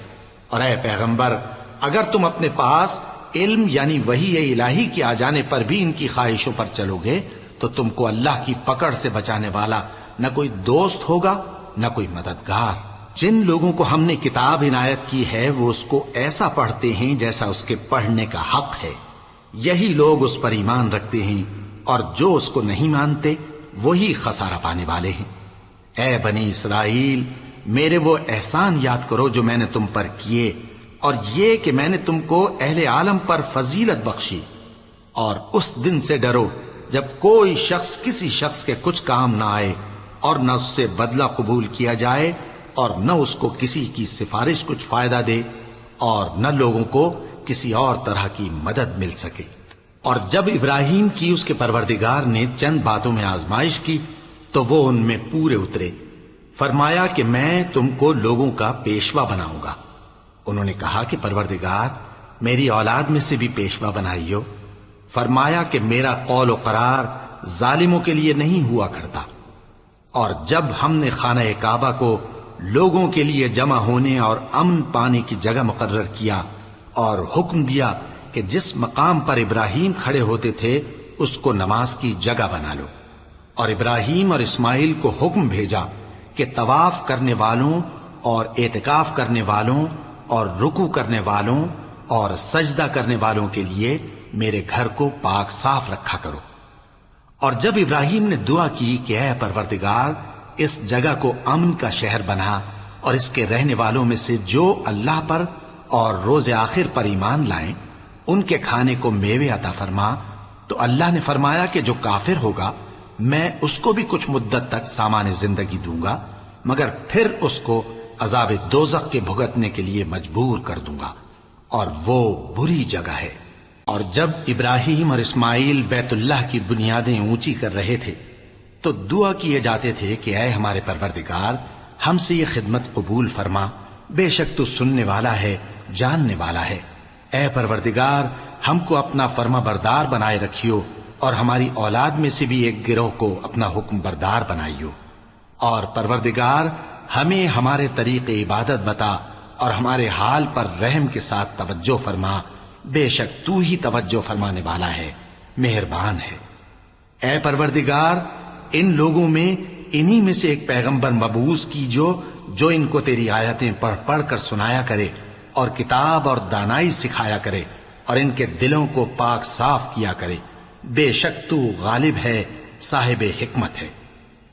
اور اے پیغمبر اگر تم اپنے پاس علم یعنی وحی الہی کے آ جانے پر بھی ان کی خواہشوں پر چلو گے تو تم کو اللہ کی پکڑ سے بچانے والا نہ کوئی دوست ہوگا نہ کوئی مددگار۔ جن لوگوں کو ہم نے کتاب عنایت کی ہے وہ اس کو ایسا پڑھتے ہیں جیسا اس کے پڑھنے کا حق ہے، یہی لوگ اس پر ایمان رکھتے ہیں، اور جو اس کو نہیں مانتے وہی خسارہ پانے والے ہیں۔ اے بنی اسرائیل، میرے وہ احسان یاد کرو جو میں نے تم پر کیے، اور یہ کہ میں نے تم کو اہل عالم پر فضیلت بخشی، اور اس دن سے ڈرو جب کوئی شخص کسی شخص کے کچھ کام نہ آئے اور نہ اس سے بدلہ قبول کیا جائے اور نہ اس کو کسی کی سفارش کچھ فائدہ دے اور نہ لوگوں کو کسی اور طرح کی مدد مل سکے۔ اور جب ابراہیم کی اس کے پروردگار نے چند باتوں میں آزمائش کی تو وہ ان میں پورے اترے، فرمایا کہ میں تم کو لوگوں کا پیشوا بناؤں گا۔ انہوں نے کہا کہ پروردگار میری اولاد میں سے بھی پیشوا بنائیو۔ فرمایا کہ میرا قول و قرار ظالموں کے لیے نہیں ہوا کرتا۔ اور جب ہم نے خانہ کعبہ کو لوگوں کے لیے جمع ہونے اور امن پانے کی جگہ مقرر کیا اور حکم دیا کہ جس مقام پر ابراہیم کھڑے ہوتے تھے اس کو نماز کی جگہ بنا لو، اور ابراہیم اور اسماعیل کو حکم بھیجا کہ طواف کرنے والوں اور اعتکاف کرنے والوں اور رکوع کرنے والوں اور سجدہ کرنے والوں کے لیے میرے گھر کو پاک صاف رکھا کرو۔ اور جب ابراہیم نے دعا کی کہ اے پروردگار اس جگہ کو امن کا شہر بنا، اور اس کے رہنے والوں میں سے جو اللہ پر اور روز آخر پر ایمان لائیں ان کے کھانے کو میوے عطا فرما، تو اللہ نے فرمایا کہ جو کافر ہوگا میں اس کو بھی کچھ مدت تک سامان زندگی دوں گا، مگر پھر اس کو عذاب دوزخ کے بھگتنے کے لیے مجبور کر دوں گا، اور وہ بری جگہ ہے۔ اور جب ابراہیم اور اسماعیل بیت اللہ کی بنیادیں اونچی کر رہے تھے تو دعا کیے جاتے تھے کہ اے ہمارے پروردگار ہم سے یہ خدمت قبول فرما، بے شک تو سننے والا ہے، جاننے والا ہے۔ اے پروردگار ہم کو اپنا فرما بردار بنائے رکھیو، اور ہماری اولاد میں سے بھی ایک گروہ کو اپنا حکم بردار بنائیو۔ اور پروردگار ہمیں ہمارے طریق عبادت بتا، اور ہمارے حال پر رحم کے ساتھ توجہ فرما، بے شک تو ہی توجہ فرمانے والا ہے، مہربان ہے۔ اے پروردگار ان لوگوں میں انہی میں سے ایک پیغمبر مبعوث کیجو جو ان کو تیری آیتیں پڑھ پڑھ کر سنایا کرے اور کتاب اور دانائی سکھایا کرے اور ان کے دلوں کو پاک صاف کیا کرے، بے شک تو غالب ہے، صاحب حکمت ہے۔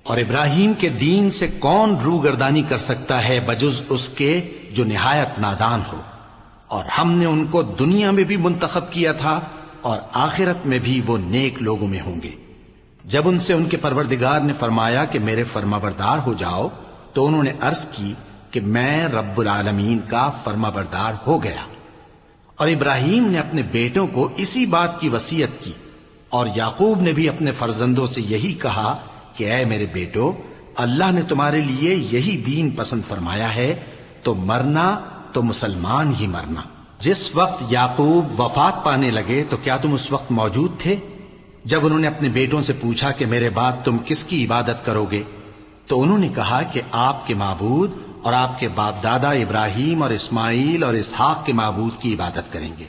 اور ابراہیم کے دین سے کون روگردانی کر سکتا ہے بجز اس کے جو نہایت نادان ہو؟ اور ہم نے ان کو دنیا میں بھی منتخب کیا تھا اور آخرت میں بھی وہ نیک لوگوں میں ہوں گے۔ جب ان سے ان کے پروردگار نے فرمایا کہ میرے فرما بردار ہو جاؤ تو انہوں نے عرض کی کہ میں رب العالمین کا فرما بردار ہو گیا۔ اور ابراہیم نے اپنے بیٹوں کو اسی بات کی وصیت کی، اور یعقوب نے بھی اپنے فرزندوں سے یہی کہا کہ اے میرے بیٹو، اللہ نے تمہارے لیے یہی دین پسند فرمایا ہے، تو مرنا تو مسلمان ہی مرنا۔ جس وقت یعقوب وفات پانے لگے تو کیا تم اس وقت موجود تھے جب انہوں نے اپنے بیٹوں سے پوچھا کہ میرے بعد تم کس کی عبادت کرو گے؟ تو انہوں نے کہا کہ آپ کے معبود اور آپ کے باپ دادا ابراہیم اور اسماعیل اور اسحاق کے معبود کی عبادت کریں گے،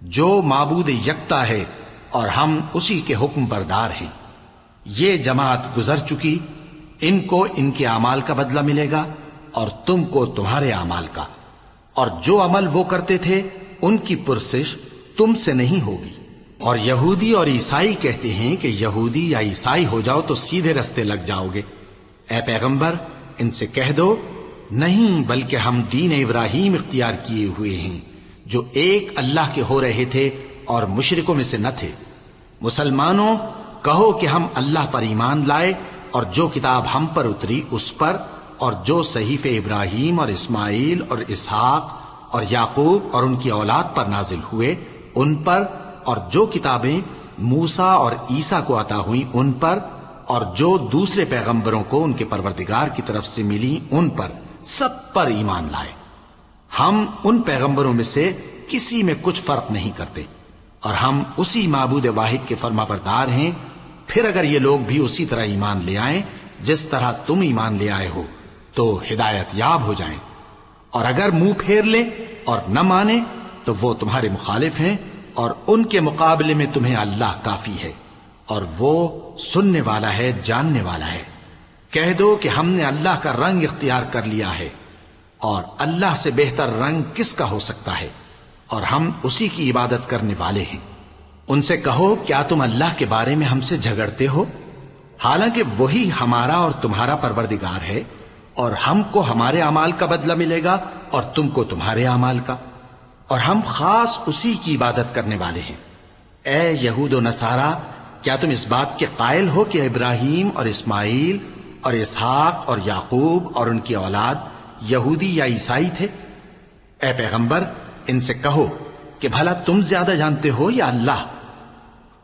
جو معبود یکتا ہے اور ہم اسی کے حکم بردار ہیں۔ یہ جماعت گزر چکی، ان کو ان کے اعمال کا بدلہ ملے گا اور تم کو تمہارے اعمال کا، اور جو عمل وہ کرتے تھے ان کی پرسش تم سے نہیں ہوگی۔ اور یہودی اور عیسائی کہتے ہیں کہ یہودی یا عیسائی ہو جاؤ تو سیدھے رستے لگ جاؤ گے۔ اے پیغمبر ان سے کہہ دو نہیں، بلکہ ہم دین ابراہیم اختیار کیے ہوئے ہیں جو ایک اللہ کے ہو رہے تھے اور مشرکوں میں سے نہ تھے۔ مسلمانوں کہو کہ ہم اللہ پر ایمان لائے اور جو کتاب ہم پر اتری اس پر، اور جو صحیفے ابراہیم اور اسماعیل اور اسحاق اور یعقوب اور ان کی اولاد پر نازل ہوئے ان پر، اور جو کتابیں موسیٰ اور عیسیٰ کو عطا ہوئیں ان پر، اور جو دوسرے پیغمبروں کو ان کے پروردگار کی طرف سے ملی ان پر، سب پر ایمان لائے۔ ہم ان پیغمبروں میں سے کسی میں کچھ فرق نہیں کرتے، اور ہم اسی معبود واحد کے فرما بردار ہیں۔ پھر اگر یہ لوگ بھی اسی طرح ایمان لے آئیں جس طرح تم ایمان لے آئے ہو تو ہدایت یاب ہو جائیں، اور اگر منہ پھیر لیں اور نہ مانیں تو وہ تمہارے مخالف ہیں، اور ان کے مقابلے میں تمہیں اللہ کافی ہے، اور وہ سننے والا ہے، جاننے والا ہے۔ کہہ دو کہ ہم نے اللہ کا رنگ اختیار کر لیا ہے، اور اللہ سے بہتر رنگ کس کا ہو سکتا ہے، اور ہم اسی کی عبادت کرنے والے ہیں۔ ان سے کہو کیا تم اللہ کے بارے میں ہم سے جھگڑتے ہو، حالانکہ وہی ہمارا اور تمہارا پروردگار ہے، اور ہم کو ہمارے اعمال کا بدلہ ملے گا اور تم کو تمہارے اعمال کا، اور ہم خاص اسی کی عبادت کرنے والے ہیں۔ اے یہود و نصارا، کیا تم اس بات کے قائل ہو کہ ابراہیم اور اسماعیل اور اسحاق اور یعقوب اور ان کی اولاد یہودی یا عیسائی تھے؟ اے پیغمبر ان سے کہو کہ بھلا تم زیادہ جانتے ہو یا اللہ؟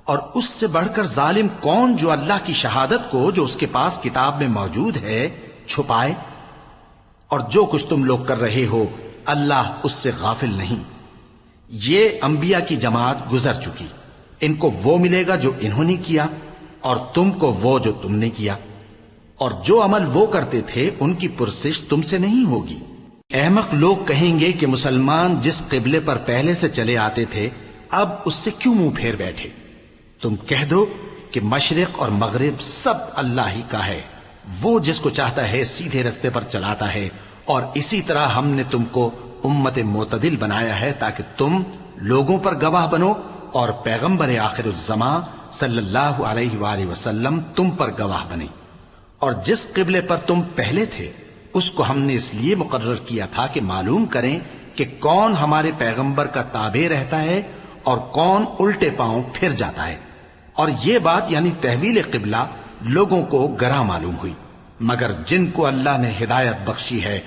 اور اس سے بڑھ کر ظالم کون جو اللہ کی شہادت کو جو اس کے پاس کتاب میں موجود ہے چھپائے اور جو کچھ تم لوگ کر رہے ہو اللہ اس سے غافل نہیں۔ یہ انبیاء کی جماعت گزر چکی، ان کو وہ ملے گا جو انہوں نے کیا، اور تم کو وہ جو تم نے کیا، اور جو عمل وہ کرتے تھے ان کی پرسش تم سے نہیں ہوگی۔ احمق لوگ کہیں گے کہ مسلمان جس قبلے پر پہلے سے چلے آتے تھے اب اس سے کیوں منہ پھیر بیٹھے؟ تم کہہ دو کہ مشرق اور مغرب سب اللہ ہی کا ہے، وہ جس کو چاہتا ہے سیدھے رستے پر چلاتا ہے، اور اسی طرح ہم نے تم کو امت معتدل بنایا ہے تاکہ تم لوگوں پر گواہ بنو، اور پیغمبر آخر الزمان صلی اللہ علیہ وآلہ وسلم تم پر گواہ بنے۔ اور جس قبلے پر تم پہلے تھے اس کو ہم نے اس لیے مقرر کیا تھا کہ معلوم کریں کہ کون ہمارے پیغمبر کا تابع رہتا ہے اور کون الٹے پاؤں پھر جاتا ہے۔ اور یہ بات یعنی تحویل قبلہ لوگوں کو گراں معلوم ہوئی، مگر جن کو اللہ نے ہدایت بخشی ہے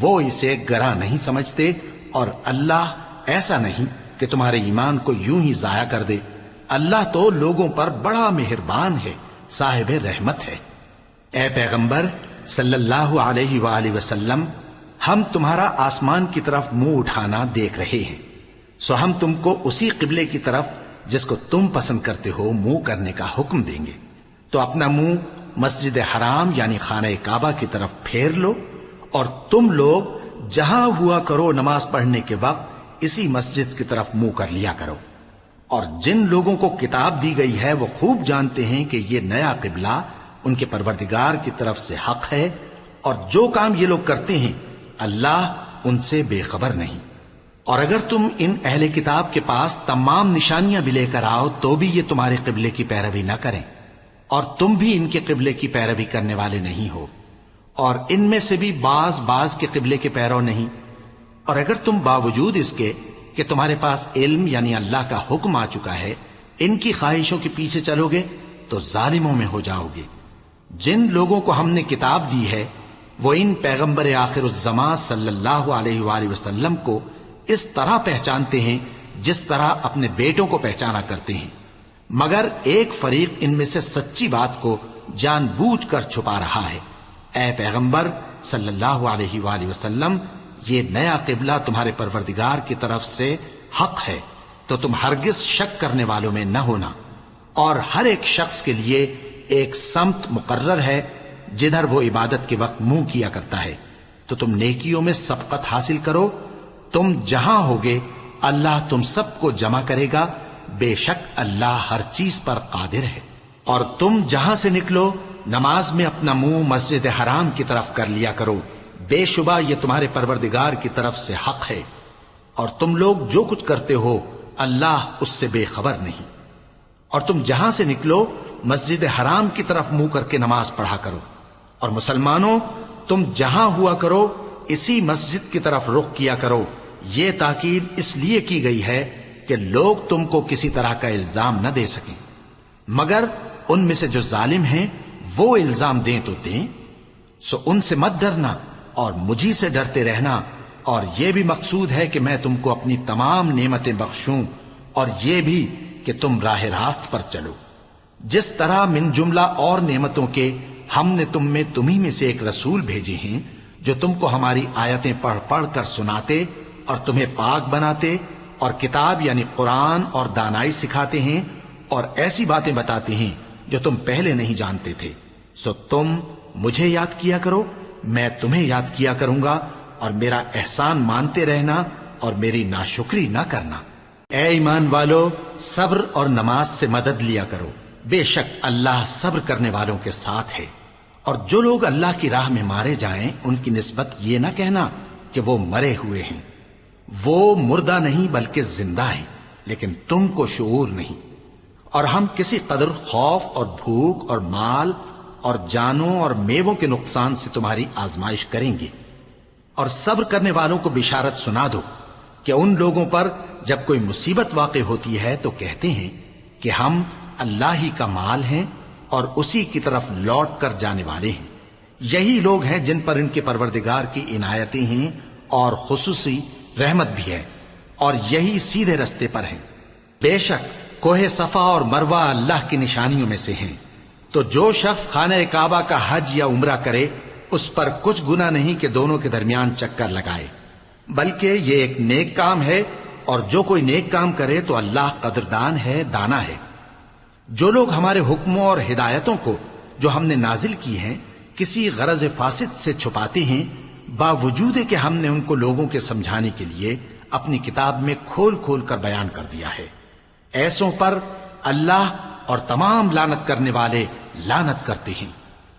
وہ اسے گراں نہیں سمجھتے، اور اللہ ایسا نہیں کہ تمہارے ایمان کو یوں ہی ضائع کر دے۔ اللہ تو لوگوں پر بڑا مہربان ہے، صاحب رحمت ہے۔ اے پیغمبر صلی اللہ علیہ وآلہ وسلم، ہم تمہارا آسمان کی طرف منہ اٹھانا دیکھ رہے ہیں، سو ہم تم کو اسی قبلے کی طرف جس کو تم پسند کرتے ہو منہ کرنے کا حکم دیں گے، تو اپنا منہ مسجد حرام یعنی خانہ کعبہ کی طرف پھیر لو، اور تم لوگ جہاں ہوا کرو نماز پڑھنے کے وقت اسی مسجد کی طرف منہ کر لیا کرو۔ اور جن لوگوں کو کتاب دی گئی ہے وہ خوب جانتے ہیں کہ یہ نیا قبلہ ان کے پروردگار کی طرف سے حق ہے، اور جو کام یہ لوگ کرتے ہیں اللہ ان سے بے خبر نہیں۔ اور اگر تم ان اہل کتاب کے پاس تمام نشانیاں بھی لے کر آؤ تو بھی یہ تمہارے قبلے کی پیروی نہ کریں، اور تم بھی ان کے قبلے کی پیروی کرنے والے نہیں ہو، اور ان میں سے بھی بعض کے قبلے کے پیرو نہیں۔ اور اگر تم باوجود اس کے کہ تمہارے پاس علم یعنی اللہ کا حکم آ چکا ہے ان کی خواہشوں کے پیچھے چلو گے تو ظالموں میں ہو جاؤ گے۔ جن لوگوں کو ہم نے کتاب دی ہے وہ ان پیغمبر آخر الزمان صلی اللہ علیہ وآلہ وسلم کو اس طرح پہچانتے ہیں جس طرح اپنے بیٹوں کو پہچانا کرتے ہیں، مگر ایک فریق ان میں سے سچی بات کو جان بوجھ کر چھپا رہا ہے۔ اے پیغمبر صلی اللہ علیہ وآلہ وسلم، یہ نیا قبلہ تمہارے پروردگار کی طرف سے حق ہے، تو تم ہرگز شک کرنے والوں میں نہ ہونا، اور ہر ایک شخص کے لیے ایک سمت مقرر ہے جدھر وہ عبادت کے وقت منہ کیا کرتا ہے، تو تم نیکیوں میں سبقت حاصل کرو۔ تم جہاں ہوگے اللہ تم سب کو جمع کرے گا، بے شک اللہ ہر چیز پر قادر ہے۔ اور تم جہاں سے نکلو نماز میں اپنا منہ مسجد حرام کی طرف کر لیا کرو، بے شبہ یہ تمہارے پروردگار کی طرف سے حق ہے، اور تم لوگ جو کچھ کرتے ہو اللہ اس سے بے خبر نہیں۔ اور تم جہاں سے نکلو مسجد حرام کی طرف منہ کر کے نماز پڑھا کرو، اور مسلمانوں تم جہاں ہوا کرو اسی مسجد کی طرف رخ کیا کرو۔ یہ تاکید اس لیے کی گئی ہے کہ لوگ تم کو کسی طرح کا الزام نہ دے سکیں، مگر ان میں سے جو ظالم ہیں وہ الزام دیں تو دیں، سو ان سے مت ڈرنا اور مجھی سے ڈرتے رہنا، اور یہ بھی مقصود ہے کہ میں تم کو اپنی تمام نعمتیں بخشوں، اور یہ بھی کہ تم راہ راست پر چلو۔ جس طرح من جملہ اور نعمتوں کے ہم نے تمہیں میں سے ایک رسول بھیجے ہیں جو تم کو ہماری آیتیں پڑھ پڑھ کر سناتے اور تمہیں پاک بناتے، اور کتاب یعنی قرآن اور دانائی سکھاتے ہیں، اور ایسی باتیں بتاتے ہیں جو تم پہلے نہیں جانتے تھے، سو تم مجھے یاد کیا کرو، میں تمہیں یاد کیا کروں گا، اور میرا احسان مانتے رہنا اور میری ناشکری نہ کرنا۔ اے ایمان والو، صبر اور نماز سے مدد لیا کرو، بے شک اللہ صبر کرنے والوں کے ساتھ ہے۔ اور جو لوگ اللہ کی راہ میں مارے جائیں ان کی نسبت یہ نہ کہنا کہ وہ مرے ہوئے ہیں، وہ مردہ نہیں بلکہ زندہ ہیں، لیکن تم کو شعور نہیں۔ اور ہم کسی قدر خوف اور بھوک اور مال اور جانوں اور میووں کے نقصان سے تمہاری آزمائش کریں گے، اور صبر کرنے والوں کو بشارت سنا دو کہ ان لوگوں پر جب کوئی مصیبت واقع ہوتی ہے تو کہتے ہیں کہ ہم اللہ ہی کا مال ہیں اور اسی کی طرف لوٹ کر جانے والے ہیں۔ یہی لوگ ہیں جن پر ان کے پروردگار کی عنایتیں ہیں اور خصوصی رحمت بھی ہے، اور یہی سیدھے رستے پر ہیں۔ بے شک کوہ صفا اور مروہ اللہ کی نشانیوں میں سے ہیں، تو جو شخص خانہ کعبہ کا حج یا عمرہ کرے اس پر کچھ گناہ نہیں کہ دونوں کے درمیان چکر لگائے، بلکہ یہ ایک نیک کام ہے، اور جو کوئی نیک کام کرے تو اللہ قدردان ہے، دانا ہے۔ جو لوگ ہمارے حکموں اور ہدایتوں کو جو ہم نے نازل کی ہیں کسی غرض فاسد سے چھپاتے ہیں، باوجود کہ ہم نے ان کو لوگوں کے سمجھانے کے لیے اپنی کتاب میں کھول کھول کر بیان کر دیا ہے، ایسوں پر اللہ اور تمام لعنت کرنے والے لعنت کرتے ہیں۔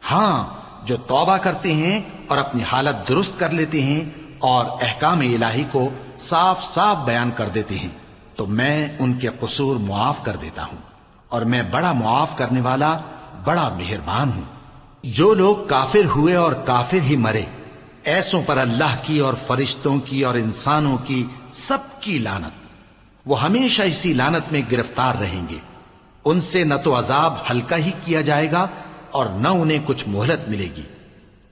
ہاں، جو توبہ کرتے ہیں اور اپنی حالت درست کر لیتے ہیں اور احکام الہی کو صاف صاف بیان کر دیتے ہیں تو میں ان کے قصور معاف کر دیتا ہوں، اور میں بڑا معاف کرنے والا، بڑا مہربان ہوں۔ جو لوگ کافر ہوئے اور کافر ہی مرے، ایسوں پر اللہ کی اور فرشتوں کی اور انسانوں کی سب کی لعنت، وہ ہمیشہ اسی لعنت میں گرفتار رہیں گے۔ ان سے نہ تو عذاب ہلکا ہی کیا جائے گا اور نہ انہیں کچھ مہلت ملے گی۔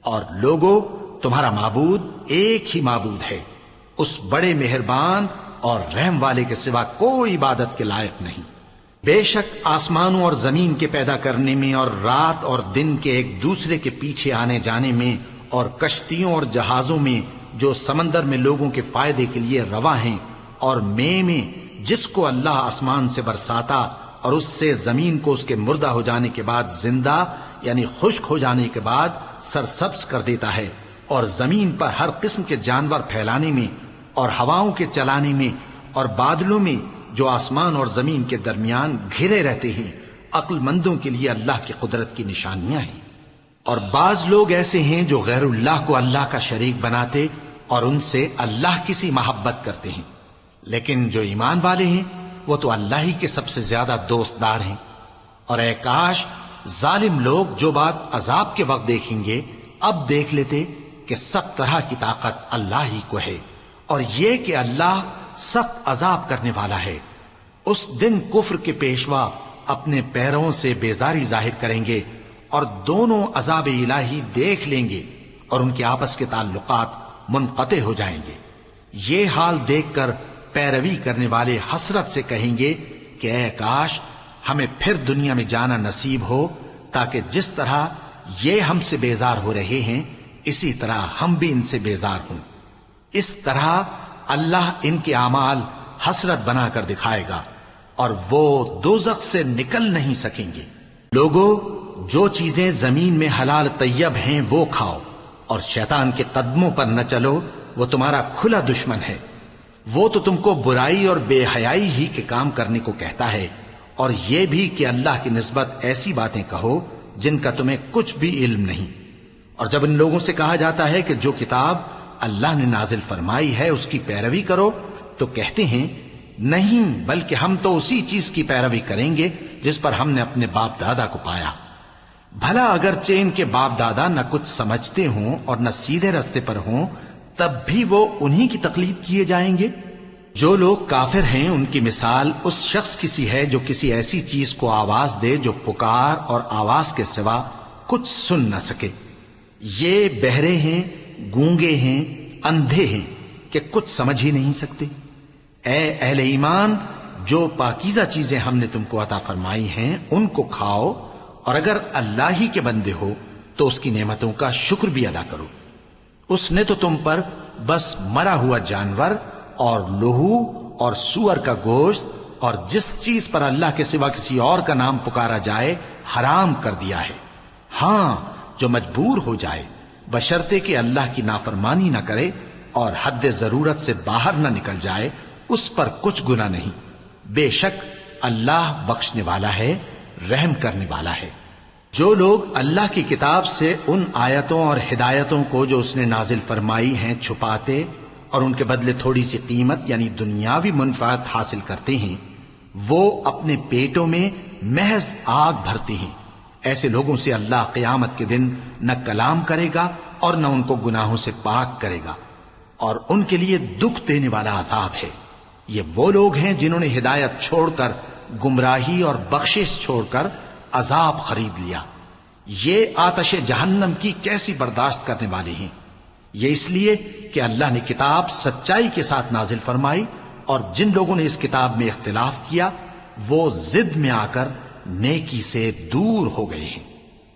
اور لوگوں، تمہارا معبود ایک ہی معبود ہے، اس بڑے مہربان اور رحم والے کے سوا کوئی عبادت کے لائق نہیں۔ بے شک آسمانوں اور زمین کے پیدا کرنے میں اور رات اور دن کے ایک دوسرے کے پیچھے آنے جانے میں اور کشتیوں اور جہازوں میں جو سمندر میں لوگوں کے فائدے کے لیے رواں ہیں، اور میں جس کو اللہ آسمان سے برساتا اور اس سے زمین کو اس کے مردہ ہو جانے کے بعد زندہ یعنی خشک ہو جانے کے بعد سرسبز کر دیتا ہے، اور زمین پر ہر قسم کے جانور پھیلانے میں اور ہواؤں کے چلانے میں اور بادلوں میں جو آسمان اور زمین کے درمیان گھرے رہتے ہیں، عقل مندوں کے لیے اللہ کی قدرت کی نشانیاں ہیں۔ اور بعض لوگ ایسے ہیں جو غیر اللہ کو اللہ کا شریک بناتے اور ان سے اللہ کی سی محبت کرتے ہیں، لیکن جو ایمان والے ہیں وہ تو اللہ ہی کے سب سے زیادہ دوست دار ہیں۔ اور اے کاش ظالم لوگ جو بات عذاب کے وقت دیکھیں گے اب دیکھ لیتے کہ سب طرح کی طاقت اللہ ہی کو ہے، اور یہ کہ اللہ سخت عذاب کرنے والا ہے۔ اس دن کفر کے پیشوا اپنے پیروں سے بیزاری ظاہر کریں گے اور دونوں عذاب الہی دیکھ لیں گے اور ان کے آپس کے تعلقات منقطع ہو جائیں گے۔ یہ حال دیکھ کر پیروی کرنے والے حسرت سے کہیں گے کہ اے کاش ہمیں پھر دنیا میں جانا نصیب ہو، تاکہ جس طرح یہ ہم سے بیزار ہو رہے ہیں اسی طرح ہم بھی ان سے بیزار ہوں۔ اس طرح اللہ ان کے اعمال حسرت بنا کر دکھائے گا اور وہ دوزخ سے نکل نہیں سکیں گے۔ لوگوں، جو چیزیں زمین میں حلال طیب ہیں وہ کھاؤ، اور شیطان کے قدموں پر نہ چلو، وہ تمہارا کھلا دشمن ہے۔ وہ تو تم کو برائی اور بے حیائی ہی کے کام کرنے کو کہتا ہے، اور یہ بھی کہ اللہ کی نسبت ایسی باتیں کہو جن کا تمہیں کچھ بھی علم نہیں۔ اور جب ان لوگوں سے کہا جاتا ہے کہ جو کتاب اللہ نے نازل فرمائی ہے اس کی پیروی کرو، تو کہتے ہیں نہیں، بلکہ ہم تو اسی چیز کی پیروی کریں گے جس پر ہم نے اپنے باپ دادا کو پایا۔ بھلا اگرچہ ان کے باپ دادا نہ کچھ سمجھتے ہوں اور نہ سیدھے رستے پر ہوں، تب بھی وہ انہی کی تقلید کیے جائیں گے۔ جو لوگ کافر ہیں ان کی مثال اس شخص کی سی ہے جو کسی ایسی چیز کو آواز دے جو پکار اور آواز کے سوا کچھ سن نہ سکے۔ یہ بہرے ہیں، گونگے ہیں، اندھے ہیں کہ کچھ سمجھ ہی نہیں سکتے۔ اے اہل ایمان، جو پاکیزہ چیزیں ہم نے تم کو عطا فرمائی ہیں ان کو کھاؤ، اور اگر اللہ ہی کے بندے ہو تو اس کی نعمتوں کا شکر بھی ادا کرو۔ اس نے تو تم پر بس مرا ہوا جانور اور لہو اور سور کا گوشت اور جس چیز پر اللہ کے سوا کسی اور کا نام پکارا جائے حرام کر دیا ہے۔ ہاں، جو مجبور ہو جائے بشرطے کہ اللہ کی نافرمانی نہ کرے اور حد ضرورت سے باہر نہ نکل جائے، اس پر کچھ گناہ نہیں۔ بے شک اللہ بخشنے والا ہے، رحم کرنے والا ہے۔ جو لوگ اللہ کی کتاب سے ان آیتوں اور ہدایتوں کو جو اس نے نازل فرمائی ہیں چھپاتے اور ان کے بدلے تھوڑی سی قیمت یعنی دنیاوی منفعت حاصل کرتے ہیں، وہ اپنے پیٹوں میں محض آگ بھرتے ہیں۔ ایسے لوگوں سے اللہ قیامت کے دن نہ کلام کرے گا اور نہ ان کو گناہوں سے پاک کرے گا، اور ان کے لیے دکھ دینے والا عذاب ہے۔ یہ وہ لوگ ہیں جنہوں نے ہدایت چھوڑ کر گمراہی اور بخشش چھوڑ کر عذاب خرید لیا۔ یہ آتش جہنم کی کیسی برداشت کرنے والے ہیں۔ یہ اس لیے کہ اللہ نے کتاب سچائی کے ساتھ نازل فرمائی، اور جن لوگوں نے اس کتاب میں اختلاف کیا وہ ضد میں آ کر نیکی سے دور ہو گئے ہیں۔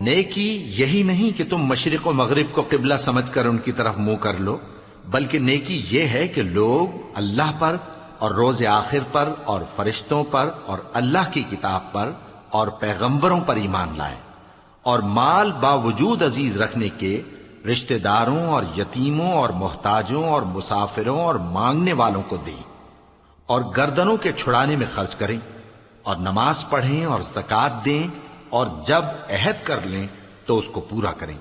نیکی یہی نہیں کہ تم مشرق و مغرب کو قبلہ سمجھ کر ان کی طرف منہ کر لو، بلکہ نیکی یہ ہے کہ لوگ اللہ پر اور روز آخر پر اور فرشتوں پر اور اللہ کی کتاب پر اور پیغمبروں پر ایمان لائیں، اور مال باوجود عزیز رکھنے کے رشتہ داروں اور یتیموں اور محتاجوں اور مسافروں اور مانگنے والوں کو دیں، اور گردنوں کے چھڑانے میں خرچ کریں، اور نماز پڑھیں اور زکوٰۃ دیں، اور جب عہد کر لیں تو اس کو پورا کریں،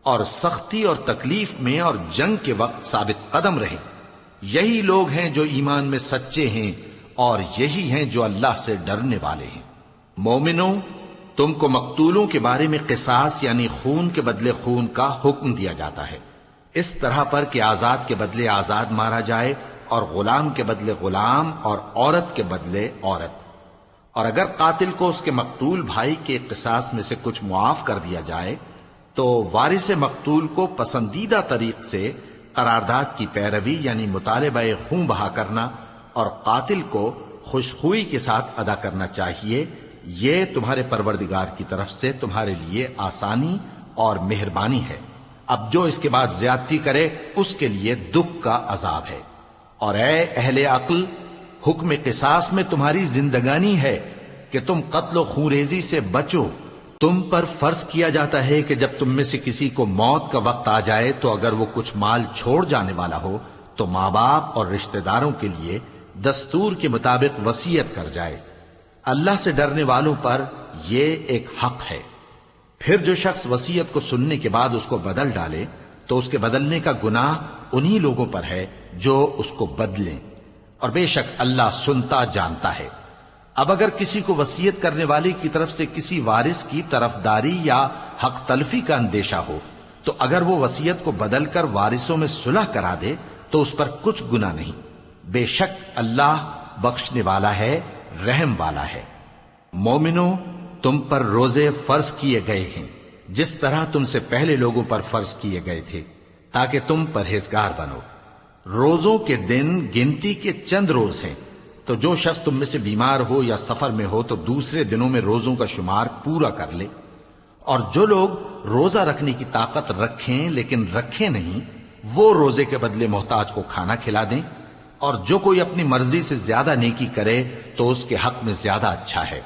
اور سختی اور تکلیف میں اور جنگ کے وقت ثابت قدم رہیں۔ یہی لوگ ہیں جو ایمان میں سچے ہیں، اور یہی ہیں جو اللہ سے ڈرنے والے ہیں۔ مومنوں، تم کو مقتولوں کے بارے میں قصاص یعنی خون کے بدلے خون کا حکم دیا جاتا ہے، اس طرح پر کہ آزاد کے بدلے آزاد مارا جائے، اور غلام کے بدلے غلام، اور عورت کے بدلے عورت۔ اور اگر قاتل کو اس کے مقتول بھائی کے قصاص میں سے کچھ معاف کر دیا جائے تو وارث مقتول کو پسندیدہ طریق سے قرارداد کی پیروی یعنی مطالبہ خون بہا کرنا اور قاتل کو خوشخوئی کے ساتھ ادا کرنا چاہیے۔ یہ تمہارے پروردگار کی طرف سے تمہارے لیے آسانی اور مہربانی ہے۔ اب جو اس کے بعد زیادتی کرے اس کے لیے دکھ کا عذاب ہے۔ اور اے اہل عقل، حکم قصاص میں تمہاری زندگانی ہے کہ تم قتل و خونریزی سے بچو۔ تم پر فرض کیا جاتا ہے کہ جب تم میں سے کسی کو موت کا وقت آ جائے تو اگر وہ کچھ مال چھوڑ جانے والا ہو تو ماں باپ اور رشتہ داروں کے لیے دستور کے مطابق وصیت کر جائے۔ اللہ سے ڈرنے والوں پر یہ ایک حق ہے۔ پھر جو شخص وصیت کو سننے کے بعد اس کو بدل ڈالے تو اس کے بدلنے کا گناہ انہی لوگوں پر ہے جو اس کو بدلیں، اور بے شک اللہ سنتا جانتا ہے۔ اب اگر کسی کو وصیت کرنے والے کی طرف سے کسی وارث کی طرفداری یا حق تلفی کا اندیشہ ہو تو اگر وہ وصیت کو بدل کر وارثوں میں صلح کرا دے تو اس پر کچھ گناہ نہیں، بے شک اللہ بخشنے والا ہے، رحم والا ہے۔ مومنوں، تم پر روزے فرض کیے گئے ہیں جس طرح تم سے پہلے لوگوں پر فرض کیے گئے تھے تاکہ تم پرہیزگار بنو۔ روزوں کے دن گنتی کے چند روز ہیں، تو جو شخص تم میں سے بیمار ہو یا سفر میں ہو تو دوسرے دنوں میں روزوں کا شمار پورا کر لے۔ اور جو لوگ روزہ رکھنے کی طاقت رکھیں لیکن رکھیں نہیں، وہ روزے کے بدلے محتاج کو کھانا کھلا دیں۔ اور جو کوئی اپنی مرضی سے زیادہ نیکی کرے تو اس کے حق میں زیادہ اچھا ہے،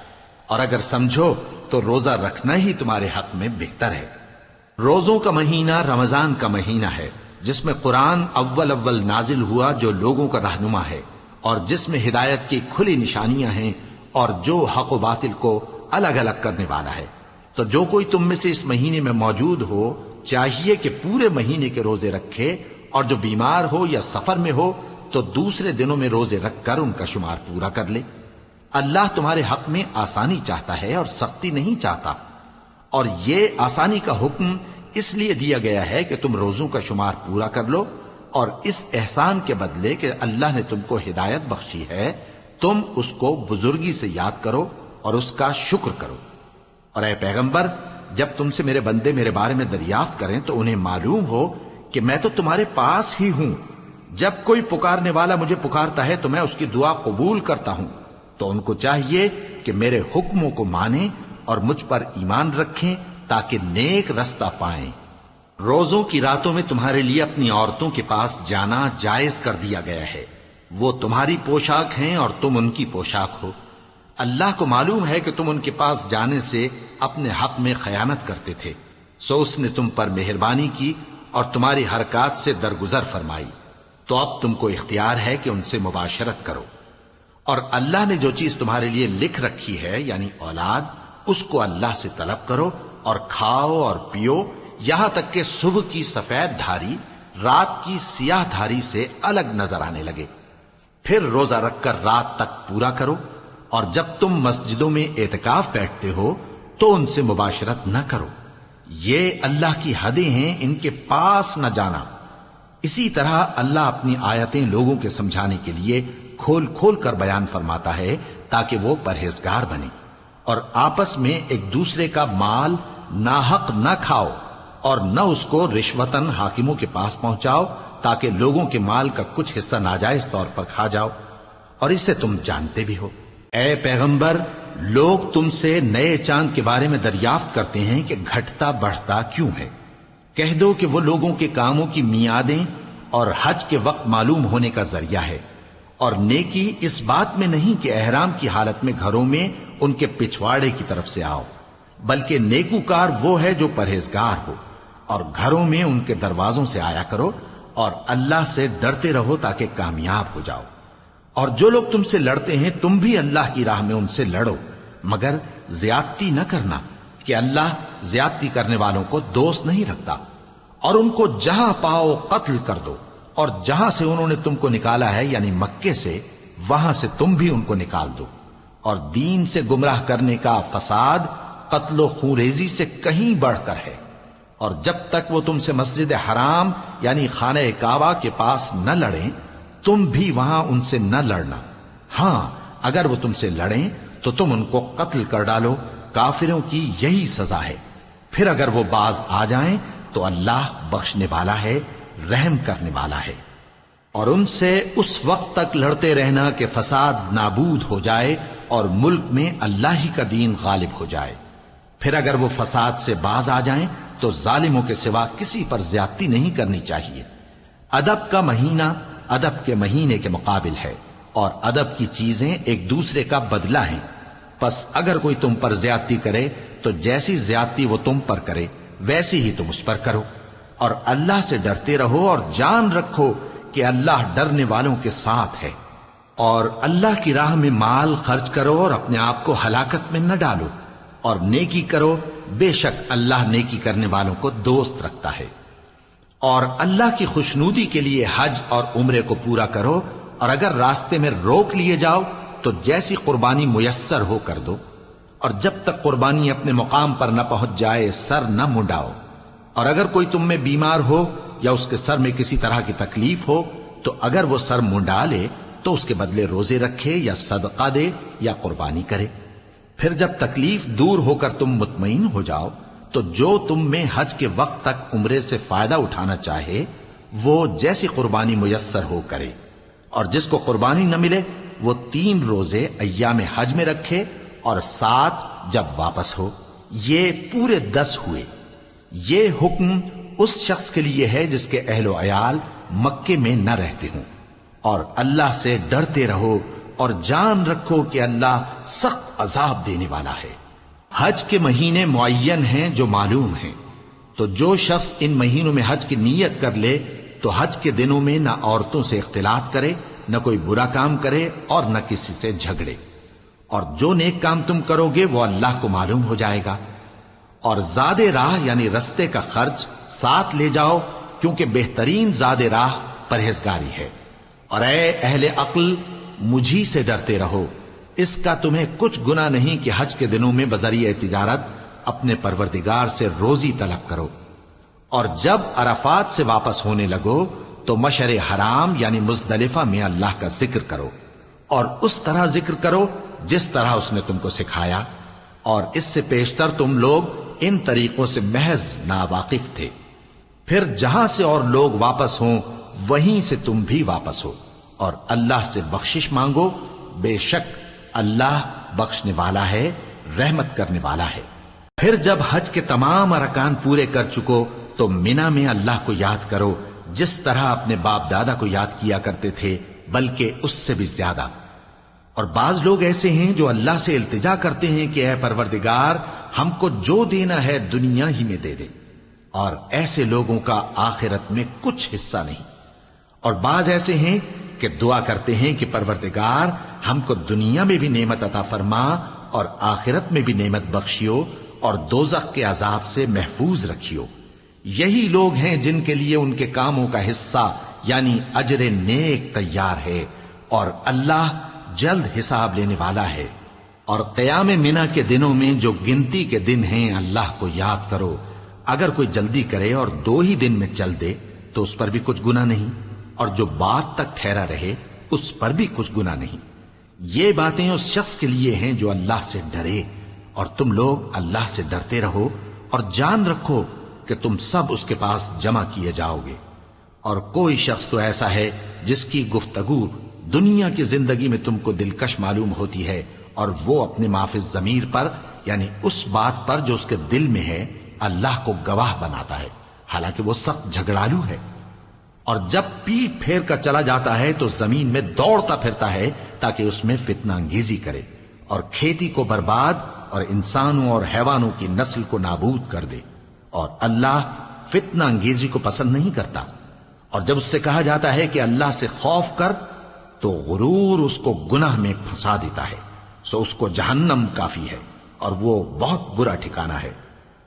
اور اگر سمجھو تو روزہ رکھنا ہی تمہارے حق میں بہتر ہے۔ روزوں کا مہینہ رمضان کا مہینہ ہے جس میں قرآن اول نازل ہوا، جو لوگوں کا رہنما ہے اور جس میں ہدایت کی کھلی نشانیاں ہیں اور جو حق و باطل کو الگ الگ کرنے والا ہے۔ تو جو کوئی تم میں سے اس مہینے میں موجود ہو چاہیے کہ پورے مہینے کے روزے رکھے، اور جو بیمار ہو یا سفر میں ہو تو دوسرے دنوں میں روزے رکھ کر ان کا شمار پورا کر لے۔ اللہ تمہارے حق میں آسانی چاہتا ہے اور سختی نہیں چاہتا، اور یہ آسانی کا حکم اس لیے دیا گیا ہے کہ تم روزوں کا شمار پورا کر لو، اور اس احسان کے بدلے کہ اللہ نے تم کو ہدایت بخشی ہے تم اس کو بزرگی سے یاد کرو اور اس کا شکر کرو۔ اور اے پیغمبر، جب تم سے میرے بندے میرے بارے میں دریافت کریں تو انہیں معلوم ہو کہ میں تو تمہارے پاس ہی ہوں۔ جب کوئی پکارنے والا مجھے پکارتا ہے تو میں اس کی دعا قبول کرتا ہوں، تو ان کو چاہیے کہ میرے حکموں کو مانیں اور مجھ پر ایمان رکھیں تاکہ نیک رستہ پائیں۔ روزوں کی راتوں میں تمہارے لیے اپنی عورتوں کے پاس جانا جائز کر دیا گیا ہے، وہ تمہاری پوشاک ہیں اور تم ان کی پوشاک ہو۔ اللہ کو معلوم ہے کہ تم ان کے پاس جانے سے اپنے حق میں خیانت کرتے تھے، سو اس نے تم پر مہربانی کی اور تمہاری حرکات سے درگزر فرمائی، تو اب تم کو اختیار ہے کہ ان سے مباشرت کرو۔ اور اللہ نے جو چیز تمہارے لیے لکھ رکھی ہے یعنی اولاد، اس کو اللہ سے طلب کرو اور کھاؤ اور پیو، یہاں تک کہ صبح کی سفید دھاری رات کی سیاہ دھاری سے الگ نظر آنے لگے۔ پھر روزہ رکھ کر رات تک پورا کرو، اور جب تم مسجدوں میں اعتکاف بیٹھتے ہو تو ان سے مباشرت نہ کرو، یہ اللہ کی حدیں ہیں، ان کے پاس نہ جانا۔ اسی طرح اللہ اپنی آیتیں لوگوں کے سمجھانے کے لیے کھول کھول کر بیان فرماتا ہے تاکہ وہ پرہیزگار بنے۔ اور آپس میں ایک دوسرے کا مال ناحق نہ کھاؤ، اور نہ اس کو رشوتاً حاکموں کے پاس پہنچاؤ تاکہ لوگوں کے مال کا کچھ حصہ ناجائز طور پر کھا جاؤ، اور اسے تم جانتے بھی ہو۔ اے پیغمبر، لوگ تم سے نئے چاند کے بارے میں دریافت کرتے ہیں کہ گھٹتا بڑھتا کیوں ہے؟ کہہ دو کہ وہ لوگوں کے کاموں کی میعادیں اور حج کے وقت معلوم ہونے کا ذریعہ ہے، اور نیکی اس بات میں نہیں کہ احرام کی حالت میں گھروں میں ان کے پچھواڑے کی طرف سے آؤ، بلکہ نیکوکار وہ ہے جو پرہیزگار ہو، اور گھروں میں ان کے دروازوں سے آیا کرو اور اللہ سے ڈرتے رہو تاکہ کامیاب ہو جاؤ۔ اور جو لوگ تم سے لڑتے ہیں تم بھی اللہ کی راہ میں ان سے لڑو، مگر زیادتی نہ کرنا کہ اللہ زیادتی کرنے والوں کو دوست نہیں رکھتا۔ اور ان کو جہاں پاؤ قتل کر دو، اور جہاں سے انہوں نے تم کو نکالا ہے یعنی مکے سے، وہاں سے تم بھی ان کو نکال دو۔ اور دین سے گمراہ کرنے کا فساد قتل و خونریزی سے کہیں بڑھ کر ہے۔ اور جب تک وہ تم سے مسجد حرام یعنی خانہ کعبہ کے پاس نہ لڑیں تم بھی وہاں ان سے نہ لڑنا۔ ہاں اگر وہ تم سے لڑیں تو تم ان کو قتل کر ڈالو، کافروں کی یہی سزا ہے۔ پھر اگر وہ باز آ جائیں تو اللہ بخشنے والا ہے، رحم کرنے والا ہے۔ اور ان سے اس وقت تک لڑتے رہنا کہ فساد نابود ہو جائے اور ملک میں اللہ ہی کا دین غالب ہو جائے۔ پھر اگر وہ فساد سے باز آ جائیں تو ظالموں کے سوا کسی پر زیادتی نہیں کرنی چاہیے۔ ادب کا مہینہ ادب کے مہینے کے مقابل ہے، اور ادب کی چیزیں ایک دوسرے کا بدلہ ہیں۔ پس اگر کوئی تم پر زیادتی کرے تو جیسی زیادتی وہ تم پر کرے ویسی ہی تم اس پر کرو، اور اللہ سے ڈرتے رہو اور جان رکھو کہ اللہ ڈرنے والوں کے ساتھ ہے۔ اور اللہ کی راہ میں مال خرچ کرو اور اپنے آپ کو ہلاکت میں نہ ڈالو، اور نیکی کرو، بے شک اللہ نیکی کرنے والوں کو دوست رکھتا ہے۔ اور اللہ کی خوشنودی کے لیے حج اور عمرے کو پورا کرو، اور اگر راستے میں روک لیے جاؤ تو جیسی قربانی میسر ہو کر دو، اور جب تک قربانی اپنے مقام پر نہ پہنچ جائے سر نہ منڈاؤ۔ اور اگر کوئی تم میں بیمار ہو یا اس کے سر میں کسی طرح کی تکلیف ہو تو اگر وہ سر منڈا لے تو اس کے بدلے روزے رکھے یا صدقہ دے یا قربانی کرے۔ پھر جب تکلیف دور ہو کر تم مطمئن ہو جاؤ تو جو تم میں حج کے وقت تک عمرے سے فائدہ اٹھانا چاہے وہ جیسی قربانی میسر ہو کرے، اور جس کو قربانی نہ ملے وہ 3 روزے ایام حج میں رکھے اور 7 جب واپس ہو، یہ پورے 10 ہوئے۔ یہ حکم اس شخص کے لیے ہے جس کے اہل و عیال مکے میں نہ رہتے ہوں۔ اور اللہ سے ڈرتے رہو اور جان رکھو کہ اللہ سخت عذاب دینے والا ہے۔ حج کے مہینے معین ہیں جو معلوم ہیں، تو جو شخص ان مہینوں میں حج کی نیت کر لے تو حج کے دنوں میں نہ عورتوں سے اختلاط کرے، نہ کوئی برا کام کرے اور نہ کسی سے جھگڑے۔ اور جو نیک کام تم کرو گے وہ اللہ کو معلوم ہو جائے گا۔ اور زاد راہ یعنی رستے کا خرچ ساتھ لے جاؤ، کیونکہ بہترین زاد راہ پرہیزگاری ہے۔ اور اے اہل عقل، مجھی سے ڈرتے رہو، اس کا تمہیں کچھ گناہ نہیں کہ حج کے دنوں میں بذریعہ تجارت اپنے پروردگار سے روزی طلب کرو۔ اور جب عرفات سے واپس ہونے لگو تو مشعر حرام یعنی مزدلفہ میں اللہ کا ذکر کرو، اور اس طرح ذکر کرو جس طرح اس نے تم کو سکھایا، اور اس سے پیشتر تم لوگ ان طریقوں سے محض ناواقف تھے۔ پھر جہاں سے اور لوگ واپس ہوں وہیں سے تم بھی واپس ہو، اور اللہ سے بخشش مانگو، بے شک اللہ بخشنے والا ہے، رحمت کرنے والا ہے۔ پھر جب حج کے تمام ارکان پورے کر چکو تو مینا میں اللہ کو یاد کرو جس طرح اپنے باپ دادا کو یاد کیا کرتے تھے، بلکہ اس سے بھی زیادہ۔ اور بعض لوگ ایسے ہیں جو اللہ سے التجا کرتے ہیں کہ اے پروردگار ہم کو جو دینا ہے دنیا ہی میں دے دے، اور ایسے لوگوں کا آخرت میں کچھ حصہ نہیں۔ اور بعض ایسے ہیں کہ دعا کرتے ہیں کہ پروردگار ہم کو دنیا میں بھی نعمت عطا فرما اور آخرت میں بھی نعمت بخشیو اور دوزخ کے عذاب سے محفوظ رکھیو۔ یہی لوگ ہیں جن کے لیے ان کے کاموں کا حصہ یعنی اجر نیک تیار ہے، اور اللہ جلد حساب لینے والا ہے۔ اور قیام منا کے دنوں میں جو گنتی کے دن ہیں اللہ کو یاد کرو۔ اگر کوئی جلدی کرے اور 2 ہی دن میں چل دے تو اس پر بھی کچھ گناہ نہیں، اور جو بات تک ٹھہرا رہے اس پر بھی کچھ گناہ نہیں۔ یہ باتیں اس شخص کے لیے ہیں جو اللہ سے ڈرے، اور تم لوگ اللہ سے ڈرتے رہو اور جان رکھو کہ تم سب اس کے پاس جمع کیے جاؤ گے۔ اور کوئی شخص تو ایسا ہے جس کی گفتگو دنیا کی زندگی میں تم کو دلکش معلوم ہوتی ہے اور وہ اپنے معافی ضمیر پر یعنی اس بات پر جو اس کے دل میں ہے اللہ کو گواہ بناتا ہے، حالانکہ وہ سخت جھگڑالو ہے۔ اور جب پیٹ پھیر کر چلا جاتا ہے تو زمین میں دوڑتا پھرتا ہے تاکہ اس میں فتنہ انگیزی کرے اور کھیتی کو برباد اور انسانوں اور حیوانوں کی نسل کو نابود کر دے، اور اللہ فتنہ انگیزی کو پسند نہیں کرتا۔ اور جب اس سے کہا جاتا ہے کہ اللہ سے خوف کر تو غرور اس کو گناہ میں پھنسا دیتا ہے، سو اس کو جہنم کافی ہے اور وہ بہت برا ٹھکانہ ہے۔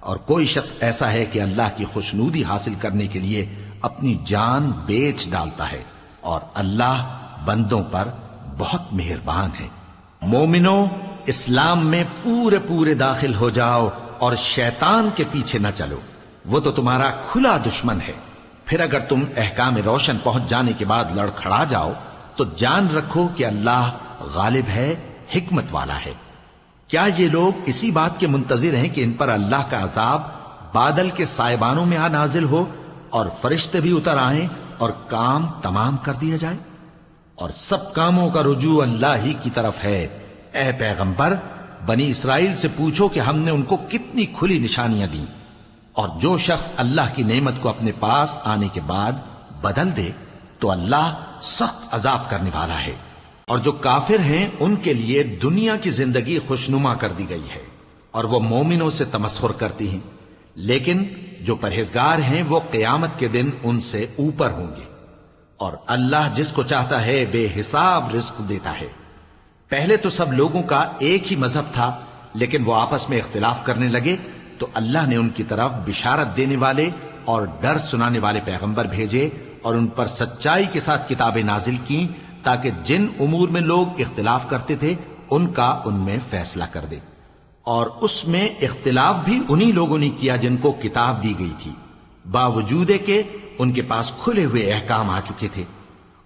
اور کوئی شخص ایسا ہے کہ اللہ کی خوشنودی حاصل کرنے کے لیے اپنی جان بیچ ڈالتا ہے، اور اللہ بندوں پر بہت مہربان ہے۔ مومنو، اسلام میں پورے پورے داخل ہو جاؤ اور شیطان کے پیچھے نہ چلو، وہ تو تمہارا کھلا دشمن ہے۔ پھر اگر تم احکام روشن پہنچ جانے کے بعد لڑکھڑا جاؤ تو جان رکھو کہ اللہ غالب ہے، حکمت والا ہے۔ کیا یہ لوگ اسی بات کے منتظر ہیں کہ ان پر اللہ کا عذاب بادل کے سائبانوں میں آ نازل ہو اور فرشتے بھی اتر آئیں اور کام تمام کر دیا جائے؟ اور سب کاموں کا رجوع اللہ ہی کی طرف ہے۔ اے پیغمبر، بنی اسرائیل سے پوچھو کہ ہم نے ان کو کتنی کھلی نشانیاں دیں، اور جو شخص اللہ کی نعمت کو اپنے پاس آنے کے بعد بدل دے تو اللہ سخت عذاب کرنے والا ہے۔ اور جو کافر ہیں ان کے لیے دنیا کی زندگی خوشنما کر دی گئی ہے اور وہ مومنوں سے تمسخر کرتی ہیں، لیکن جو پرہیزگار ہیں وہ قیامت کے دن ان سے اوپر ہوں گے۔ اور اللہ جس کو چاہتا ہے بے حساب رزق دیتا ہے۔ پہلے تو سب لوگوں کا ایک ہی مذہب تھا، لیکن وہ آپس میں اختلاف کرنے لگے تو اللہ نے ان کی طرف بشارت دینے والے اور ڈر سنانے والے پیغمبر بھیجے اور ان پر سچائی کے ساتھ کتابیں نازل کی تاکہ جن امور میں لوگ اختلاف کرتے تھے ان کا ان میں فیصلہ کر دے۔ اور اس میں اختلاف بھی انہی لوگوں نے کیا جن کو کتاب دی گئی تھی، باوجود کہ ان کے پاس کھلے ہوئے احکام آ چکے تھے،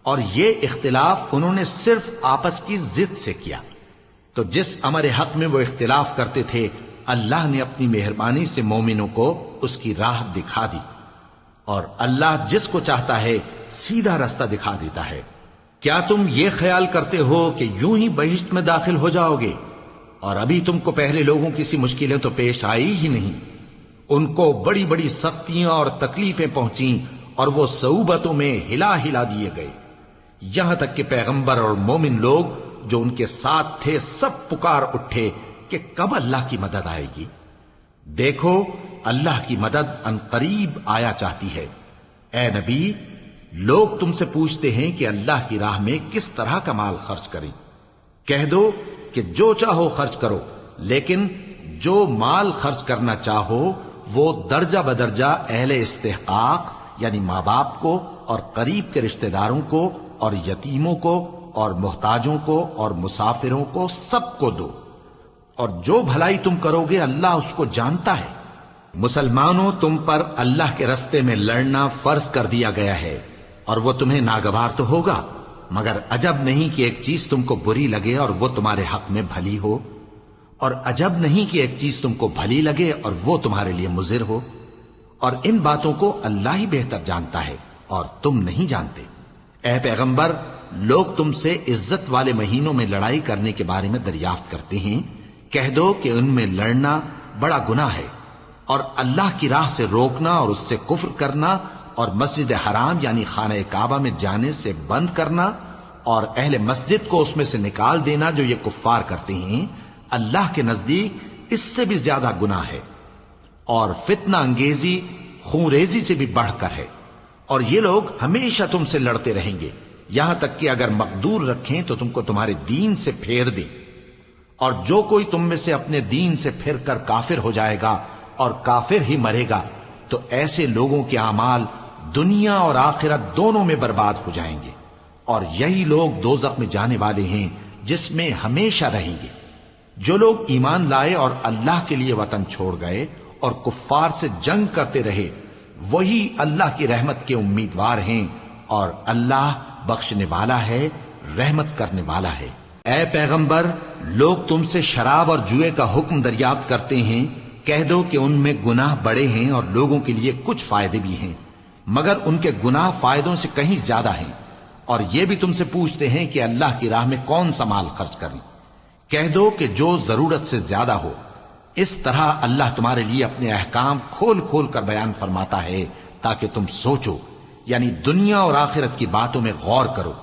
اور یہ اختلاف انہوں نے صرف آپس کی ضد سے کیا۔ تو جس امر حق میں وہ اختلاف کرتے تھے اللہ نے اپنی مہربانی سے مومنوں کو اس کی راہ دکھا دی، اور اللہ جس کو چاہتا ہے سیدھا رستہ دکھا دیتا ہے۔ کیا تم یہ خیال کرتے ہو کہ یوں ہی بہشت میں داخل ہو جاؤ گے، اور ابھی تم کو پہلے لوگوں کی سی مشکلیں تو پیش آئی ہی نہیں؟ ان کو بڑی بڑی سختیاں اور تکلیفیں پہنچیں اور وہ صعوبتوں میں ہلا ہلا دیے گئے، یہاں تک کہ پیغمبر اور مومن لوگ جو ان کے ساتھ تھے سب پکار اٹھے کہ کب اللہ کی مدد آئے گی۔ دیکھو اللہ کی مدد ان قریب آیا چاہتی ہے۔ اے نبی، لوگ تم سے پوچھتے ہیں کہ اللہ کی راہ میں کس طرح کا مال خرچ کریں۔ کہہ دو کہ جو چاہو خرچ کرو، لیکن جو مال خرچ کرنا چاہو وہ درجہ بدرجہ اہل استحقاق یعنی ماں باپ کو اور قریب کے رشتہ داروں کو اور یتیموں کو اور محتاجوں کو اور مسافروں کو سب کو دو، اور جو بھلائی تم کرو گے اللہ اس کو جانتا ہے۔ مسلمانوں، تم پر اللہ کے رستے میں لڑنا فرض کر دیا گیا ہے، اور وہ تمہیں ناگوار تو ہوگا، مگر عجب نہیں کہ ایک چیز تم کو بری لگے اور وہ تمہارے حق میں بھلی ہو، اور عجب نہیں کہ ایک چیز تم کو بھلی لگے اور وہ تمہارے لیے مضر ہو، اور ان باتوں کو اللہ ہی بہتر جانتا ہے اور تم نہیں جانتے۔ اے پیغمبر، لوگ تم سے عزت والے مہینوں میں لڑائی کرنے کے بارے میں دریافت کرتے ہیں، کہہ دو کہ ان میں لڑنا بڑا گناہ ہے، اور اللہ کی راہ سے روکنا اور اس سے کفر کرنا اور مسجد حرام یعنی خانہ کعبہ میں جانے سے بند کرنا اور اہل مسجد کو اس میں سے نکال دینا جو یہ کفار کرتے ہیں، اللہ کے نزدیک اس سے بھی زیادہ گناہ ہے، اور فتنہ انگیزی خونریزی سے بھی بڑھ کر ہے۔ اور یہ لوگ ہمیشہ تم سے لڑتے رہیں گے، یہاں تک کہ اگر مقدور رکھیں تو تم کو تمہارے دین سے پھیر دیں، اور جو کوئی تم میں سے اپنے دین سے پھر کر کافر ہو جائے گا اور کافر ہی مرے گا تو ایسے لوگوں کے اعمال دنیا اور آخرت دونوں میں برباد ہو جائیں گے، اور یہی لوگ دوزخ میں جانے والے ہیں جس میں ہمیشہ رہیں گے۔ جو لوگ ایمان لائے اور اللہ کے لیے وطن چھوڑ گئے اور کفار سے جنگ کرتے رہے وہی اللہ کی رحمت کے امیدوار ہیں، اور اللہ بخشنے والا ہے، رحمت کرنے والا ہے۔ اے پیغمبر، لوگ تم سے شراب اور جوئے کا حکم دریافت کرتے ہیں، کہہ دو کہ ان میں گناہ بڑے ہیں اور لوگوں کے لیے کچھ فائدے بھی ہیں، مگر ان کے گناہ فائدوں سے کہیں زیادہ ہیں۔ اور یہ بھی تم سے پوچھتے ہیں کہ اللہ کی راہ میں کون سا مال خرچ کریں۔ کہہ دو کہ جو ضرورت سے زیادہ ہو. اس طرح اللہ تمہارے لیے اپنے احکام کھول کھول کر بیان فرماتا ہے تاکہ تم سوچو، یعنی دنیا اور آخرت کی باتوں میں غور کرو.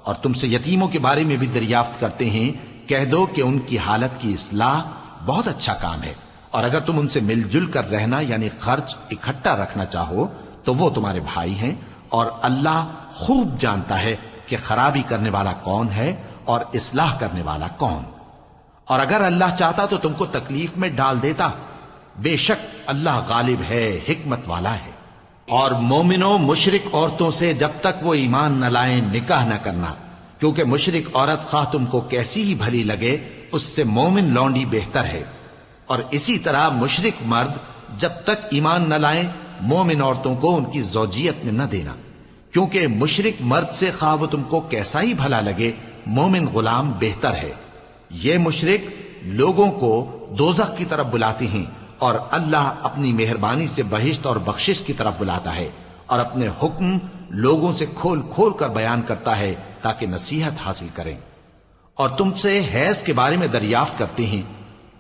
اور تم سے یتیموں کے بارے میں بھی دریافت کرتے ہیں، کہہ دو کہ ان کی حالت کی اصلاح بہت اچھا کام ہے، اور اگر تم ان سے مل جل کر رہنا یعنی خرچ اکٹھا رکھنا چاہو تو وہ تمہارے بھائی ہیں، اور اللہ خوب جانتا ہے کہ خرابی کرنے والا کون ہے اور اصلاح کرنے والا کون. اور اگر اللہ چاہتا تو تم کو تکلیف میں ڈال دیتا، بے شک اللہ غالب ہے، حکمت والا ہے. اور مومنوں مشرک عورتوں سے جب تک وہ ایمان نہ لائیں نکاح نہ کرنا، کیونکہ مشرک عورت خواہ تم کو کیسی ہی بھلی لگے اس سے مومن لونڈی بہتر ہے. اور اسی طرح مشرک مرد جب تک ایمان نہ لائیں مومن عورتوں کو ان کی زوجیت میں نہ دینا، کیونکہ مشرک مرد سے خواہ وہ تم کو کیسا ہی بھلا لگے مومن غلام بہتر ہے. یہ مشرک لوگوں کو دوزخ کی طرف بلاتے ہیں، اور اللہ اپنی مہربانی سے بہشت اور بخشش کی طرف بلاتا ہے، اور اپنے حکم لوگوں سے کھول کھول کر بیان کرتا ہے تاکہ نصیحت حاصل کریں. اور تم سے حیض کے بارے میں دریافت کرتے ہیں،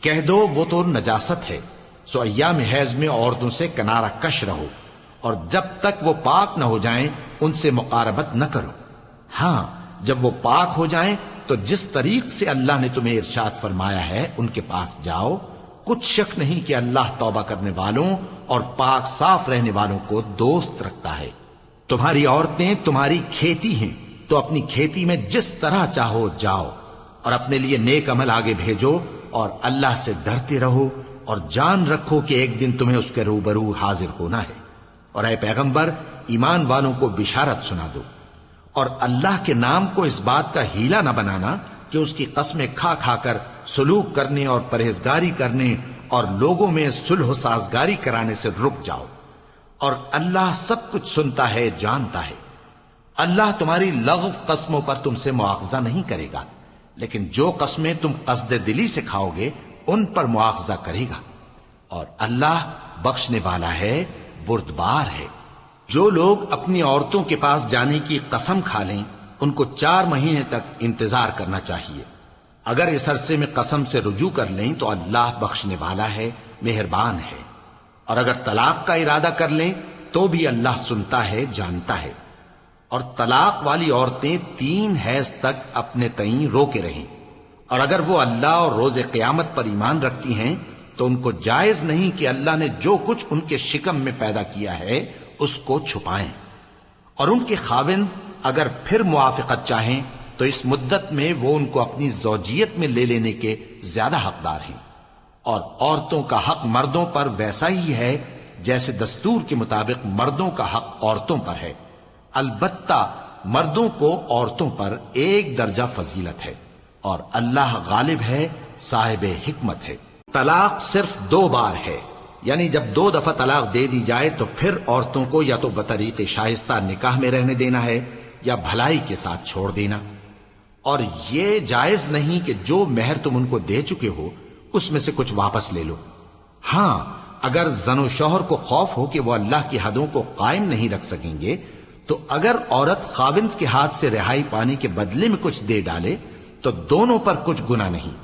کہہ دو وہ تو نجاست ہے، سو ایام حیض میں عورتوں سے کنارہ کش رہو، اور جب تک وہ پاک نہ ہو جائیں ان سے مقاربت نہ کرو. ہاں جب وہ پاک ہو جائیں تو جس طریق سے اللہ نے تمہیں ارشاد فرمایا ہے ان کے پاس جاؤ. کچھ شک نہیں کہ اللہ توبہ کرنے والوں اور پاک صاف رہنے والوں کو دوست رکھتا ہے. تمہاری عورتیں تمہاری کھیتی ہیں، تو اپنی کھیتی میں جس طرح چاہو جاؤ، اور اپنے لیے نیک عمل آگے بھیجو، اور اللہ سے ڈرتے رہو، اور جان رکھو کہ ایک دن تمہیں اس کے روبرو حاضر ہونا ہے. اور اے پیغمبر ایمان والوں کو بشارت سنا دو، اور اللہ کے نام کو اس بات کا ہیلہ نہ بنانا کہ اس کی قسمیں کھا کھا کر سلوک کرنے اور پرہیزگاری کرنے اور لوگوں میں صلح و سازگاری کرانے سے رک جاؤ. اور اللہ سب کچھ سنتا ہے، جانتا ہے. اللہ تمہاری لغو قسموں پر تم سے مواخذہ نہیں کرے گا، لیکن جو قسمیں تم قصد دلی سے کھاؤ گے ان پر مواخذہ کرے گا. اور اللہ بخشنے والا ہے، بردبار ہے. جو لوگ اپنی عورتوں کے پاس جانے کی قسم کھا لیں ان کو 4 مہینے تک انتظار کرنا چاہیے. اگر اس عرصے میں قسم سے رجوع کر لیں تو اللہ بخشنے والا ہے، مہربان ہے. اور اگر طلاق کا ارادہ کر لیں تو بھی اللہ سنتا ہے، جانتا ہے. اور طلاق والی عورتیں 3 حیض تک اپنے تئیں روکے رہیں، اور اگر وہ اللہ اور روز قیامت پر ایمان رکھتی ہیں تو ان کو جائز نہیں کہ اللہ نے جو کچھ ان کے شکم میں پیدا کیا ہے اس کو چھپائیں. اور ان کے خاوند اگر پھر موافقت چاہیں تو اس مدت میں وہ ان کو اپنی زوجیت میں لے لینے کے زیادہ حقدار ہیں. اور عورتوں کا حق مردوں پر ویسا ہی ہے جیسے دستور کے مطابق مردوں کا حق عورتوں پر ہے. البتہ مردوں کو عورتوں پر 1 درجہ فضیلت ہے، اور اللہ غالب ہے، صاحب حکمت ہے. طلاق صرف 2 بار ہے، یعنی جب 2 دفعہ طلاق دے دی جائے تو پھر عورتوں کو یا تو بطریق شائستہ نکاح میں رہنے دینا ہے یا بھلائی کے ساتھ چھوڑ دینا. اور یہ جائز نہیں کہ جو مہر تم ان کو دے چکے ہو اس میں سے کچھ واپس لے لو. ہاں اگر زن و شوہر کو خوف ہو کہ وہ اللہ کی حدوں کو قائم نہیں رکھ سکیں گے تو اگر عورت خاوند کے ہاتھ سے رہائی پانے کے بدلے میں کچھ دے ڈالے تو دونوں پر کچھ گناہ نہیں.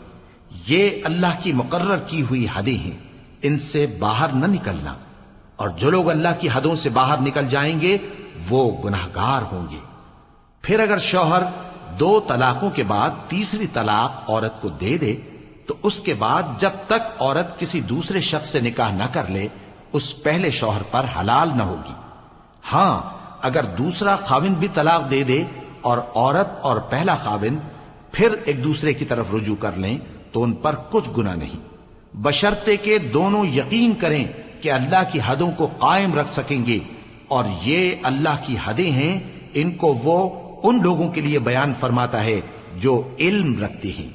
یہ اللہ کی مقرر کی ہوئی حدیں ہیں، ان سے باہر نہ نکلنا. اور جو لوگ اللہ کی حدوں سے باہر نکل جائیں گے وہ گناہگار ہوں گے. پھر اگر شوہر 2 طلاقوں کے بعد تیسری طلاق عورت کو دے دے تو اس کے بعد جب تک عورت کسی دوسرے شخص سے نکاح نہ کر لے اس پہلے شوہر پر حلال نہ ہوگی. ہاں اگر دوسرا خاوند بھی طلاق دے دے اور عورت اور پہلا خاوند پھر ایک دوسرے کی طرف رجوع کر لیں تو ان پر کچھ گناہ نہیں، بشرطے کہ دونوں یقین کریں کہ اللہ کی حدوں کو قائم رکھ سکیں گے. اور یہ اللہ کی حدیں ہیں، ان کو وہ ان لوگوں کے لیے بیان فرماتا ہے جو علم رکھتے ہیں.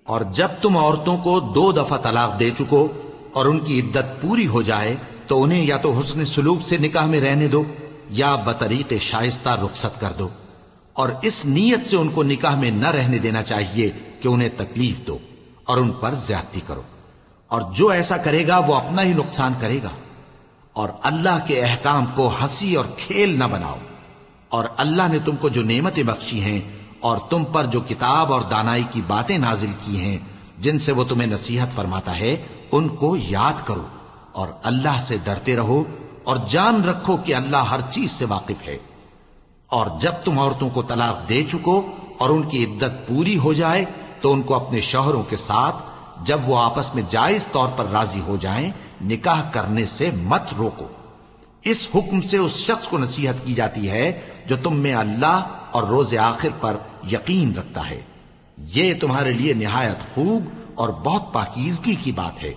اور جب تم عورتوں کو 2 دفعہ طلاق دے چکو اور ان کی عدت پوری ہو جائے تو انہیں یا تو حسن سلوک سے نکاح میں رہنے دو یا بطریق شائستہ رخصت کر دو. اور اس نیت سے ان کو نکاح میں نہ رہنے دینا چاہیے کہ انہیں تکلیف دو اور ان پر زیادتی کرو. اور جو ایسا کرے گا وہ اپنا ہی نقصان کرے گا. اور اللہ کے احکام کو ہنسی اور کھیل نہ بناؤ. اور اللہ نے تم کو جو نعمتیں بخشی ہیں اور تم پر جو کتاب اور دانائی کی باتیں نازل کی ہیں جن سے وہ تمہیں نصیحت فرماتا ہے ان کو یاد کرو، اور اللہ سے ڈرتے رہو، اور جان رکھو کہ اللہ ہر چیز سے واقف ہے۔ اور جب تم عورتوں کو طلاق دے چکو اور ان کی عدت پوری ہو جائے تو ان کو اپنے شوہروں کے ساتھ جب وہ آپس میں جائز طور پر راضی ہو جائیں نکاح کرنے سے مت روکو۔ اس حکم سے اس شخص کو نصیحت کی جاتی ہے جو تم میں اللہ اور روز آخر پر یقین رکھتا ہے۔ یہ تمہارے لیے نہایت خوب اور بہت پاکیزگی کی بات ہے،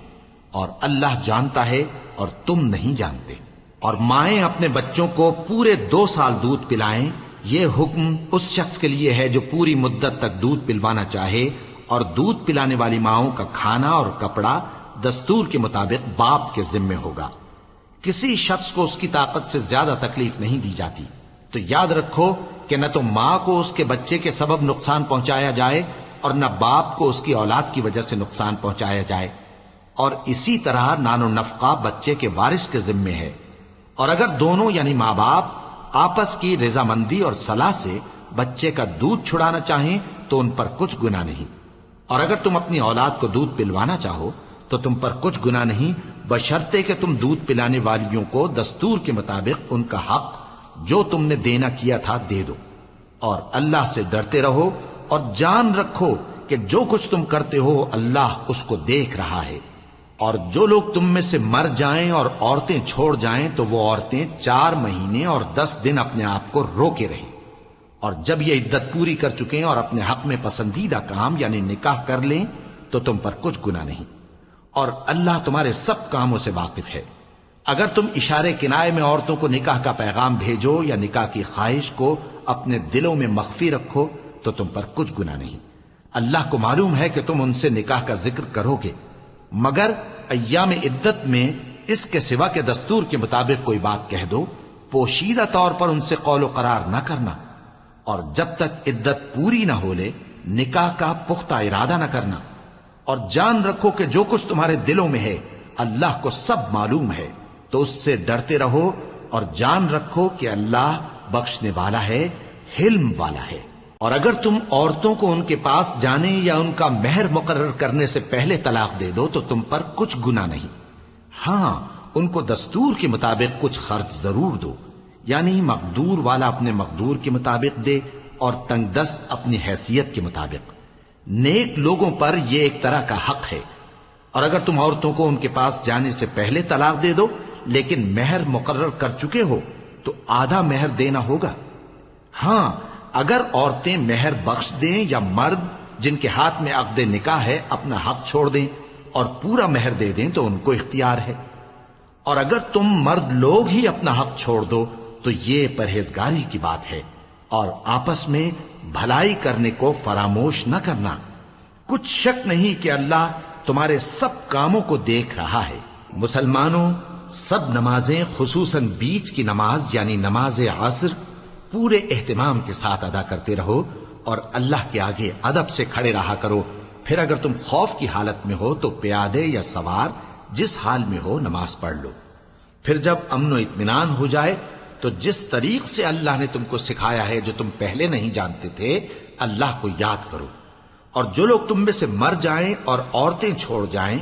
اور اللہ جانتا ہے اور تم نہیں جانتے۔ اور مائیں اپنے بچوں کو پورے 2 سال دودھ پلائیں، یہ حکم اس شخص کے لیے ہے جو پوری مدت تک دودھ پلوانا چاہے، اور دودھ پلانے والی ماؤں کا کھانا اور کپڑا دستور کے مطابق باپ کے ذمے ہوگا۔ کسی شخص کو اس کی طاقت سے زیادہ تکلیف نہیں دی جاتی، تو یاد رکھو کہ نہ تو ماں کو اس کے بچے کے سبب نقصان پہنچایا جائے اور نہ باپ کو اس کی اولاد کی وجہ سے نقصان پہنچایا جائے، اور اسی طرح نان و نفقہ بچے کے وارث کے ذمے ہے۔ اور اگر دونوں یعنی ماں باپ آپس کی رضامندی اور صلاح سے بچے کا دودھ چھڑانا چاہیں تو ان پر کچھ گناہ نہیں، اور اگر تم اپنی اولاد کو دودھ پلوانا چاہو تو تم پر کچھ گناہ نہیں، بشرطے کہ تم دودھ پلانے والیوں کو دستور کے مطابق ان کا حق جو تم نے دینا کیا تھا دے دو۔ اور اللہ سے ڈرتے رہو اور جان رکھو کہ جو کچھ تم کرتے ہو اللہ اس کو دیکھ رہا ہے۔ اور جو لوگ تم میں سے مر جائیں اور عورتیں چھوڑ جائیں تو وہ عورتیں 4 مہینے اور 10 دن اپنے آپ کو روکے رہیں، اور جب یہ عدت پوری کر چکیں اور اپنے حق میں پسندیدہ کام یعنی نکاح کر لیں تو تم پر کچھ گناہ نہیں، اور اللہ تمہارے سب کاموں سے واقف ہے۔ اگر تم اشارے کنائے میں عورتوں کو نکاح کا پیغام بھیجو یا نکاح کی خواہش کو اپنے دلوں میں مخفی رکھو تو تم پر کچھ گناہ نہیں۔ اللہ کو معلوم ہے کہ تم ان سے نکاح کا ذکر کرو گے، مگر ایام عدت میں اس کے سوا کے دستور کے مطابق کوئی بات کہہ دو، پوشیدہ طور پر ان سے قول و قرار نہ کرنا، اور جب تک عدت پوری نہ ہو لے نکاح کا پختہ ارادہ نہ کرنا۔ اور جان رکھو کہ جو کچھ تمہارے دلوں میں ہے اللہ کو سب معلوم ہے، تو اس سے ڈرتے رہو اور جان رکھو کہ اللہ بخشنے والا ہے، حلم والا ہے۔ اور اگر تم عورتوں کو ان کے پاس جانے یا ان کا مہر مقرر کرنے سے پہلے طلاق دے دو تو تم پر کچھ گناہ نہیں، ہاں ان کو دستور کے مطابق کچھ خرچ ضرور دو، یعنی مقدور والا اپنے مقدور کے مطابق دے اور تنگ دست اپنی حیثیت کے مطابق۔ نیک لوگوں پر یہ ایک طرح کا حق ہے۔ اور اگر تم عورتوں کو ان کے پاس جانے سے پہلے طلاق دے دو لیکن مہر مقرر کر چکے ہو تو آدھا مہر دینا ہوگا۔ ہاں اگر عورتیں مہر بخش دیں یا مرد جن کے ہاتھ میں عقد نکاح ہے اپنا حق چھوڑ دیں اور پورا مہر دے دیں تو ان کو اختیار ہے۔ اور اگر تم مرد لوگ ہی اپنا حق چھوڑ دو تو یہ پرہیزگاری کی بات ہے، اور آپس میں بھلائی کرنے کو فراموش نہ کرنا۔ کچھ شک نہیں کہ اللہ تمہارے سب کاموں کو دیکھ رہا ہے۔ مسلمانوں، سب نمازیں خصوصاً بیچ کی نماز یعنی نماز عصر پورے اہتمام کے ساتھ ادا کرتے رہو اور اللہ کے آگے ادب سے کھڑے رہا کرو۔ پھر اگر تم خوف کی حالت میں ہو تو پیادے یا سوار جس حال میں ہو نماز پڑھ لو۔ پھر جب امن و اطمینان ہو جائے تو جس طریق سے اللہ نے تم کو سکھایا ہے جو تم پہلے نہیں جانتے تھے اللہ کو یاد کرو۔ اور جو لوگ تم میں سے مر جائیں اور عورتیں چھوڑ جائیں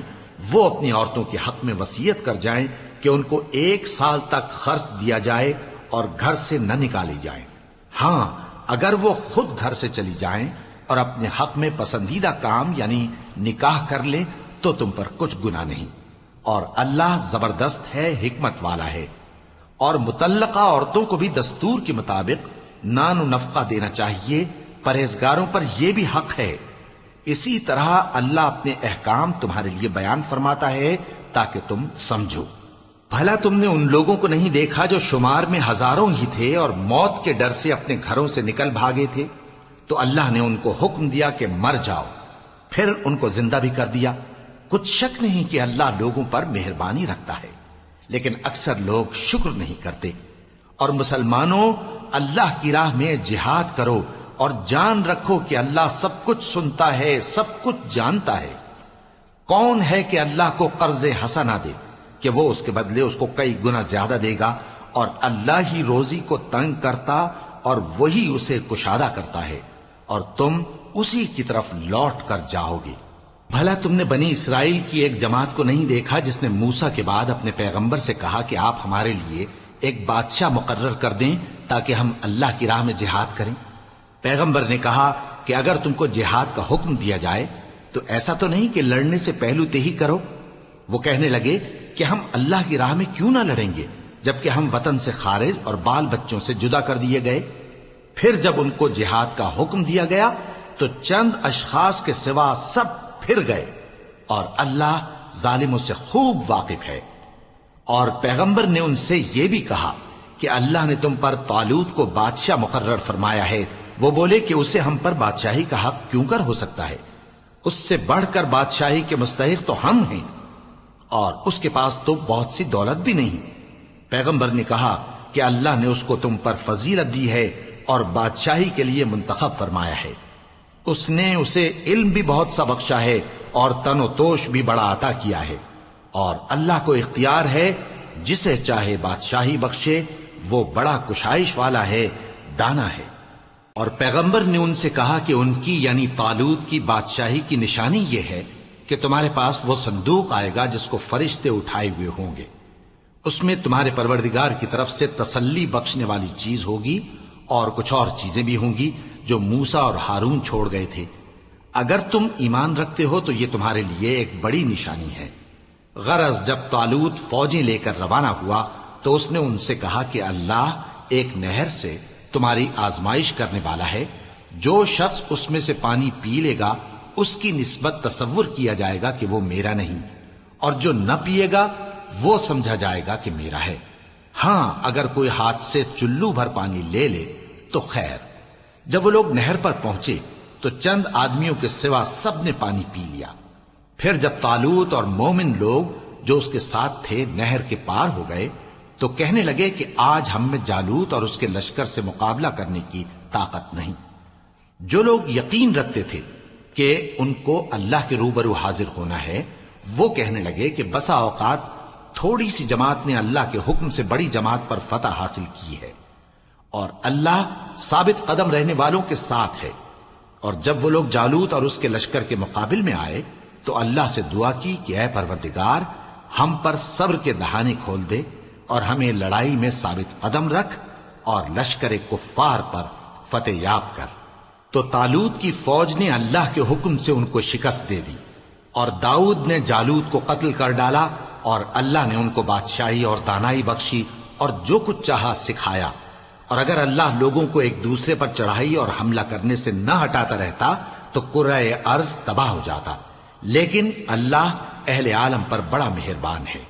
وہ اپنی عورتوں کے حق میں وصیت کر جائیں کہ ان کو 1 سال تک خرچ دیا جائے اور گھر سے نہ نکالی جائیں۔ ہاں اگر وہ خود گھر سے چلی جائیں اور اپنے حق میں پسندیدہ کام یعنی نکاح کر لیں تو تم پر کچھ گناہ نہیں، اور اللہ زبردست ہے، حکمت والا ہے۔ اور مطلقہ عورتوں کو بھی دستور کے مطابق نان و نفقہ دینا چاہیے، پرہیزگاروں پر یہ بھی حق ہے۔ اسی طرح اللہ اپنے احکام تمہارے لیے بیان فرماتا ہے تاکہ تم سمجھو۔ بھلا تم نے ان لوگوں کو نہیں دیکھا جو شمار میں ہزاروں ہی تھے اور موت کے ڈر سے اپنے گھروں سے نکل بھاگے تھے؟ تو اللہ نے ان کو حکم دیا کہ مر جاؤ، پھر ان کو زندہ بھی کر دیا۔ کچھ شک نہیں کہ اللہ لوگوں پر مہربانی رکھتا ہے، لیکن اکثر لوگ شکر نہیں کرتے۔ اور مسلمانوں، اللہ کی راہ میں جہاد کرو اور جان رکھو کہ اللہ سب کچھ سنتا ہے، سب کچھ جانتا ہے۔ کون ہے کہ اللہ کو قرض حسنہ دے کہ وہ اس کے بدلے اس کو کئی گنا زیادہ دے گا؟ اور اللہ ہی روزی کو تنگ کرتا اور وہی اسے کشادہ کرتا ہے، اور تم اسی کی طرف لوٹ کر جاؤ گے۔ بھلا تم نے بنی اسرائیل کی ایک جماعت کو نہیں دیکھا جس نے موسیٰ کے بعد اپنے پیغمبر سے کہا کہ آپ ہمارے لیے ایک بادشاہ مقرر کر دیں تاکہ ہم اللہ کی راہ میں جہاد کریں؟ پیغمبر نے کہا کہ اگر تم کو جہاد کا حکم دیا جائے تو ایسا تو نہیں کہ لڑنے سے پہلو تہی کرو۔ وہ کہنے لگے کہ ہم اللہ کی راہ میں کیوں نہ لڑیں گے جبکہ ہم وطن سے خارج اور بال بچوں سے جدا کر دیے گئے۔ پھر جب ان کو جہاد کا حکم دیا گیا تو چند اشخاص کے سوا سب پھر گئے، اور اللہ ظالموں سے خوب واقف ہے۔ اور پیغمبر نے ان سے یہ بھی کہا کہ اللہ نے تم پر طالوت کو بادشاہ مقرر فرمایا ہے۔ وہ بولے کہ اسے ہم پر بادشاہی کا حق کیوں کر ہو سکتا ہے؟ اس سے بڑھ کر بادشاہی کے مستحق تو ہم ہیں، اور اس کے پاس تو بہت سی دولت بھی نہیں۔ پیغمبر نے کہا کہ اللہ نے اس کو تم پر فضیلت دی ہے اور بادشاہی کے لیے منتخب فرمایا ہے۔ اس نے اسے علم بھی بہت سا بخشا ہے اور تن و توش بھی بڑا عطا کیا ہے، اور اللہ کو اختیار ہے جسے چاہے بادشاہی بخشے، وہ بڑا کشائش والا ہے، دانا ہے۔ اور پیغمبر نے ان سے کہا کہ ان کی یعنی طالوت کی بادشاہی کی نشانی یہ ہے کہ تمہارے پاس وہ صندوق آئے گا جس کو فرشتے اٹھائے ہوئے ہوں گے۔ اس میں تمہارے پروردگار کی طرف سے تسلی بخشنے والی چیز ہوگی اور کچھ اور چیزیں بھی ہوں گی جو موسیٰ اور ہارون چھوڑ گئے تھے۔ اگر تم ایمان رکھتے ہو تو یہ تمہارے لیے ایک بڑی نشانی ہے۔ غرض جب طالوت فوجیں لے کر روانہ ہوا تو اس نے ان سے کہا کہ اللہ ایک نہر سے تمہاری آزمائش کرنے والا ہے، جو شخص اس میں سے پانی پی لے گا اس کی نسبت تصور کیا جائے گا کہ وہ میرا نہیں، اور جو نہ پیے گا وہ سمجھا جائے گا کہ میرا ہے۔ ہاں اگر کوئی ہاتھ سے چلو بھر پانی لے لے تو خیر۔ جب وہ لوگ نہر پر پہنچے تو چند آدمیوں کے سوا سب نے پانی پی لیا۔ پھر جب طالوت اور مومن لوگ جو اس کے ساتھ تھے نہر کے پار ہو گئے تو کہنے لگے کہ آج ہم میں جالوت اور اس کے لشکر سے مقابلہ کرنے کی طاقت نہیں۔ جو لوگ یقین رکھتے تھے کہ ان کو اللہ کے روبرو حاضر ہونا ہے، وہ کہنے لگے کہ بسا اوقات تھوڑی سی جماعت نے اللہ کے حکم سے بڑی جماعت پر فتح حاصل کی ہے، اور اللہ ثابت قدم رہنے والوں کے ساتھ ہے۔ اور جب وہ لوگ جالوت اور اس کے لشکر کے مقابل میں آئے تو اللہ سے دعا کی کہ اے پروردگار، ہم پر صبر کے دہانے کھول دے اور ہمیں لڑائی میں ثابت قدم رکھ اور لشکر کفار پر فتح یاب کر۔ تو طالوت کی فوج نے اللہ کے حکم سے ان کو شکست دے دی، اور داؤد نے جالوت کو قتل کر ڈالا، اور اللہ نے ان کو بادشاہی اور دانائی بخشی اور جو کچھ چاہا سکھایا۔ اور اگر اللہ لوگوں کو ایک دوسرے پر چڑھائی اور حملہ کرنے سے نہ ہٹاتا رہتا تو کرۂ ارض تباہ ہو جاتا، لیکن اللہ اہل عالم پر بڑا مہربان ہے۔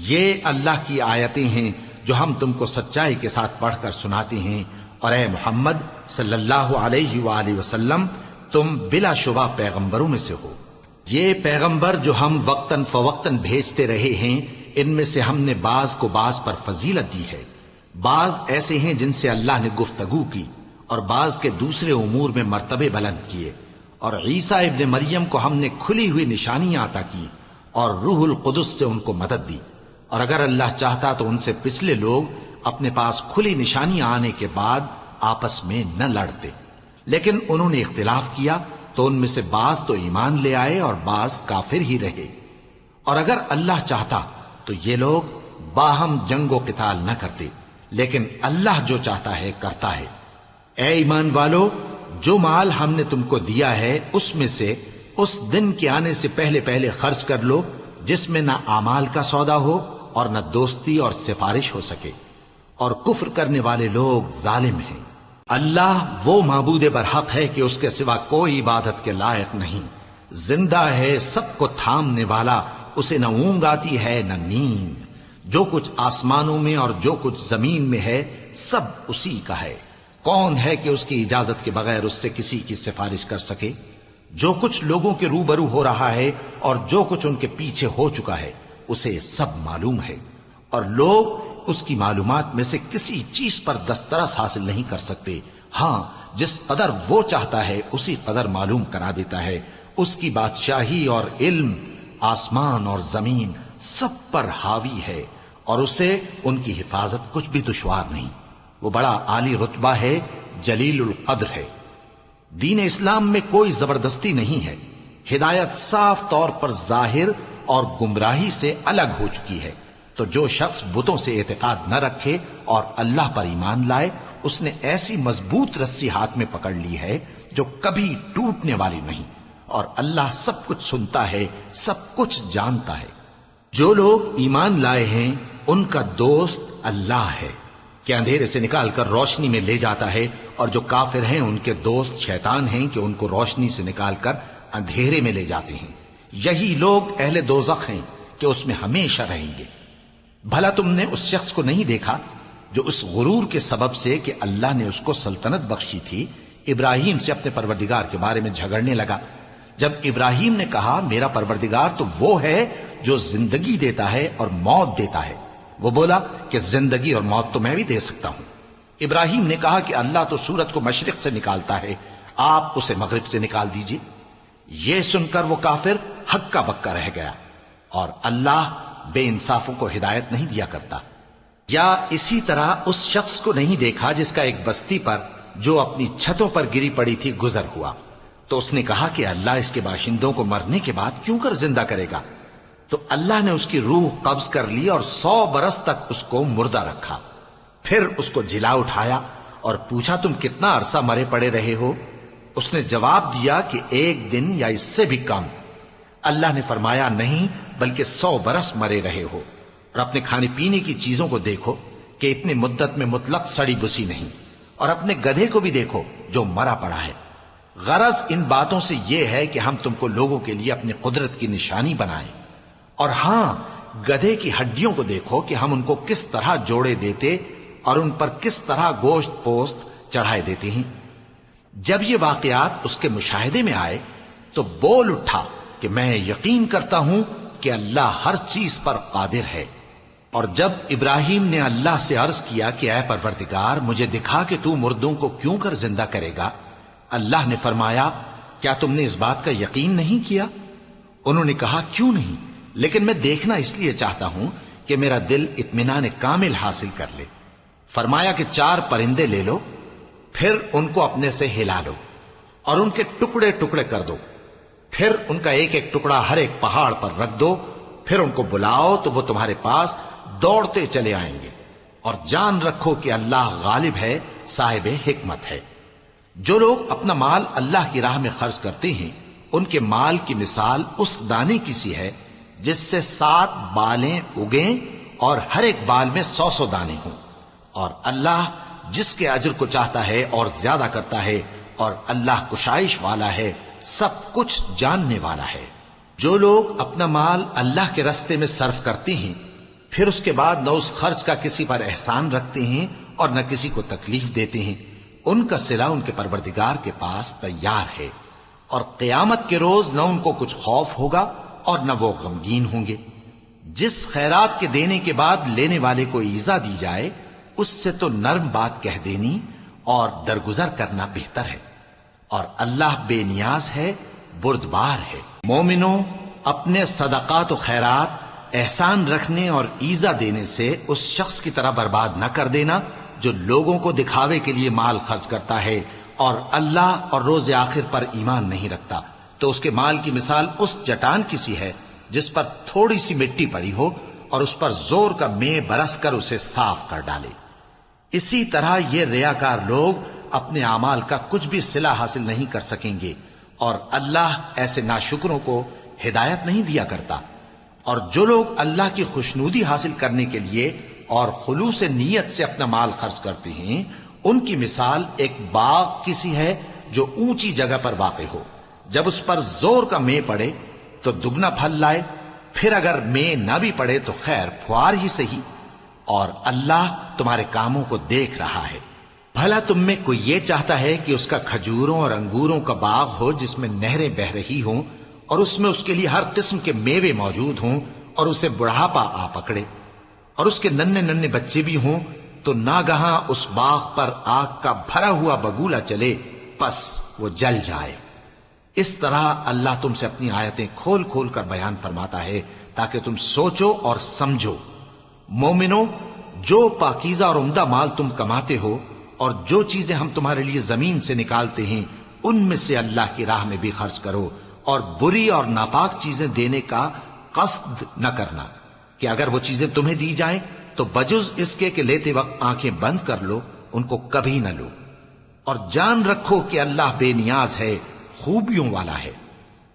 یہ اللہ کی آیتیں ہیں جو ہم تم کو سچائی کے ساتھ پڑھ کر سناتے ہیں، اور اے محمد صلی اللہ علیہ وآلہ وسلم تم بلا شبہ پیغمبروں میں سے ہو۔ یہ پیغمبر جو ہم وقتاً فوقتاً بھیجتے رہے ہیں، ان میں سے ہم نے بعض کو بعض پر فضیلت دی ہے۔ بعض ایسے ہیں جن سے اللہ نے گفتگو کی، اور بعض کے دوسرے امور میں مرتبے بلند کیے، اور عیسیٰ ابن مریم کو ہم نے کھلی ہوئی نشانیاں عطا کی اور روح القدس سے ان کو مدد دی، اور اگر اللہ چاہتا تو ان سے پچھلے لوگ اپنے پاس کھلی نشانیاں آنے کے بعد آپس میں نہ لڑتے، لیکن انہوں نے اختلاف کیا تو ان میں سے بعض تو ایمان لے آئے اور بعض کافر ہی رہے۔ اور اگر اللہ چاہتا تو یہ لوگ باہم جنگ و قتال نہ کرتے، لیکن اللہ جو چاہتا ہے کرتا ہے۔ اے ایمان والو، جو مال ہم نے تم کو دیا ہے اس میں سے اس دن کے آنے سے پہلے پہلے خرچ کر لو جس میں نہ اعمال کا سودا ہو اور نہ دوستی اور سفارش ہو سکے، اور کفر کرنے والے لوگ ظالم ہیں۔ اللہ وہ معبود برحق ہے کہ اس کے سوا کوئی عبادت کے لائق نہیں، زندہ ہے، سب کو تھامنے والا، اسے نہ اونگ آتی ہے نہ نیند۔ جو کچھ آسمانوں میں اور جو کچھ زمین میں ہے سب اسی کا ہے۔ کون ہے کہ اس کی اجازت کے بغیر اس سے کسی کی سفارش کر سکے؟ جو کچھ لوگوں کے روبرو ہو رہا ہے اور جو کچھ ان کے پیچھے ہو چکا ہے اسے سب معلوم ہے، اور لوگ اس کی معلومات میں سے کسی چیز پر دسترس حاصل نہیں کر سکتے۔ ہاں جس قدر وہ چاہتا ہے اسی قدر معلوم کرا دیتا ہے۔ اس کی بادشاہی اور علم آسمان اور زمین سب پر حاوی ہے، اور اسے ان کی حفاظت کچھ بھی دشوار نہیں۔ وہ بڑا عالی رتبہ ہے، جلیل القدر ہے۔ دین اسلام میں کوئی زبردستی نہیں ہے، ہدایت صاف طور پر ظاہر اور گمراہی سے الگ ہو چکی ہے۔ تو جو شخص بتوں سے اعتقاد نہ رکھے اور اللہ پر ایمان لائے، اس نے ایسی مضبوط رسی ہاتھ میں پکڑ لی ہے جو کبھی ٹوٹنے والی نہیں، اور اللہ سب کچھ سنتا ہے، سب کچھ جانتا ہے۔ جو لوگ ایمان لائے ہیں ان کا دوست اللہ ہے کہ اندھیرے سے نکال کر روشنی میں لے جاتا ہے، اور جو کافر ہیں ان کے دوست شیطان ہیں کہ ان کو روشنی سے نکال کر اندھیرے میں لے جاتے ہیں۔ یہی لوگ اہل دوزخ ہیں کہ اس میں ہمیشہ رہیں گے۔ بھلا تم نے اس شخص کو نہیں دیکھا جو اس غرور کے سبب سے کہ اللہ نے اس کو سلطنت بخشی تھی، ابراہیم سے اپنے پروردگار کے بارے میں جھگڑنے لگا؟ جب ابراہیم نے کہا میرا پروردگار تو وہ ہے جو زندگی دیتا ہے اور موت دیتا ہے، وہ بولا کہ زندگی اور موت تو میں بھی دے سکتا ہوں۔ ابراہیم نے کہا کہ اللہ تو سورج کو مشرق سے نکالتا ہے، آپ اسے مغرب سے نکال دیجئے۔ یہ سن کر وہ کافر ہکا بکا رہ گیا، اور اللہ بے انصافوں کو ہدایت نہیں دیا کرتا۔ یا اسی طرح اس شخص کو نہیں دیکھا جس کا ایک بستی پر جو اپنی چھتوں پر گری پڑی تھی گزر ہوا، تو اس نے کہا کہ اللہ اس کے باشندوں کو مرنے کے بعد کیوں کر زندہ کرے گا؟ تو اللہ نے اس کی روح قبض کر لی اور 100 برس تک اس کو مردہ رکھا۔ پھر اس کو جلا اٹھایا اور پوچھا تم کتنا عرصہ مرے پڑے رہے ہو؟ اس نے جواب دیا کہ 1 دن یا اس سے بھی کم۔ اللہ نے فرمایا نہیں بلکہ 100 برس مرے رہے ہو، اور اپنے کھانے پینے کی چیزوں کو دیکھو کہ اتنی مدت میں مطلق سڑی بسی نہیں، اور اپنے گدھے کو بھی دیکھو جو مرا پڑا ہے۔ غرض ان باتوں سے یہ ہے کہ ہم تم کو لوگوں کے لیے اپنی قدرت کی نشانی بنائیں، اور ہاں گدھے کی ہڈیوں کو دیکھو کہ ہم ان کو کس طرح جوڑے دیتے اور ان پر کس طرح گوشت پوست چڑھائے دیتے ہیں۔ جب یہ واقعات اس کے مشاہدے میں آئے تو بول اٹھا کہ میں یقین کرتا ہوں کہ اللہ ہر چیز پر قادر ہے۔ اور جب ابراہیم نے اللہ سے عرض کیا کہ اے پروردگار مجھے دکھا کہ تو مردوں کو کیوں کر زندہ کرے گا، اللہ نے فرمایا کیا تم نے اس بات کا یقین نہیں کیا؟ انہوں نے کہا کیوں نہیں، لیکن میں دیکھنا اس لیے چاہتا ہوں کہ میرا دل اطمینان کامل حاصل کر لے۔ فرمایا کہ 4 پرندے لے لو، پھر ان کو اپنے سے ہلا لو اور ان کے ٹکڑے ٹکڑے کر دو، پھر ان کا ایک ایک ٹکڑا ہر ایک پہاڑ پر رکھ دو، پھر ان کو بلاؤ تو وہ تمہارے پاس دوڑتے چلے آئیں گے، اور جان رکھو کہ اللہ غالب ہے، صاحب حکمت ہے۔ جو لوگ اپنا مال اللہ کی راہ میں خرچ کرتے ہیں ان کے مال کی مثال اس دانے کی سی ہے جس سے 7 بالیں اگیں اور ہر ایک بال میں 100 دانے ہوں، اور اللہ جس کے اجر کو چاہتا ہے اور زیادہ کرتا ہے، اور اللہ کشائش والا ہے، سب کچھ جاننے والا ہے۔ جو لوگ اپنا مال اللہ کے راستے میں صرف کرتے ہیں پھر اس کے بعد نہ اس خرچ کا کسی پر احسان رکھتے ہیں اور نہ کسی کو تکلیف دیتے ہیں، ان کا صلہ ان کے پروردگار کے پاس تیار ہے، اور قیامت کے روز نہ ان کو کچھ خوف ہوگا اور نہ وہ غمگین ہوں گے۔ جس خیرات کے دینے کے بعد لینے والے کو ایذا دی جائے اس سے تو نرم بات کہہ دینی اور درگزر کرنا بہتر ہے، اور اللہ بے نیاز ہے، بردبار ہے۔ مومنوں، اپنے صدقات و خیرات احسان رکھنے اور ایذا دینے سے اس شخص کی طرح برباد نہ کر دینا جو لوگوں کو دکھاوے کے لیے مال خرچ کرتا ہے اور اللہ اور روز آخر پر ایمان نہیں رکھتا، تو اس کے مال کی مثال اس چٹان کی سی ہے جس پر تھوڑی سی مٹی پڑی ہو اور اس پر زور کا مے برس کر اسے صاف کر ڈالے۔ اسی طرح یہ ریاکار لوگ اپنے اعمال کا کچھ بھی صلہ حاصل نہیں کر سکیں گے، اور اللہ ایسے ناشکروں کو ہدایت نہیں دیا کرتا۔ اور جو لوگ اللہ کی خوشنودی حاصل کرنے کے لیے اور خلوص نیت سے اپنا مال خرچ کرتے ہیں ان کی مثال ایک باغ کی سی ہے جو اونچی جگہ پر واقع ہو، جب اس پر زور کا مے پڑے تو دگنا پھل لائے، پھر اگر مے نہ بھی پڑے تو خیر پھوار ہی صحیح، اور اللہ تمہارے کاموں کو دیکھ رہا ہے۔ بھلا تم میں کوئی یہ چاہتا ہے کہ اس کا کھجوروں اور انگوروں کا باغ ہو جس میں نہریں بہ رہی ہوں اور اس میں اس کے لیے ہر قسم کے میوے موجود ہوں، اور اسے بڑھاپا آ پکڑے اور اس کے ننھے ننھے بچے بھی ہوں، تو ناگہاں اس باغ پر آگ کا بھرا ہوا بگولا چلے، پس وہ جل جائے۔ اس طرح اللہ تم سے اپنی آیتیں کھول کھول کر بیان فرماتا ہے تاکہ تم سوچو اور سمجھو۔ مومنوں، جو پاکیزہ اور عمدہ مال تم کماتے ہو اور جو چیزیں ہم تمہارے لیے زمین سے نکالتے ہیں ان میں سے اللہ کی راہ میں بھی خرچ کرو، اور بری اور ناپاک چیزیں دینے کا قصد نہ کرنا کہ اگر وہ چیزیں تمہیں دی جائیں تو بجز اس کے کہ لیتے وقت آنکھیں بند کر لو ان کو کبھی نہ لو، اور جان رکھو کہ اللہ بے نیاز ہے، خوبیوں والا ہے۔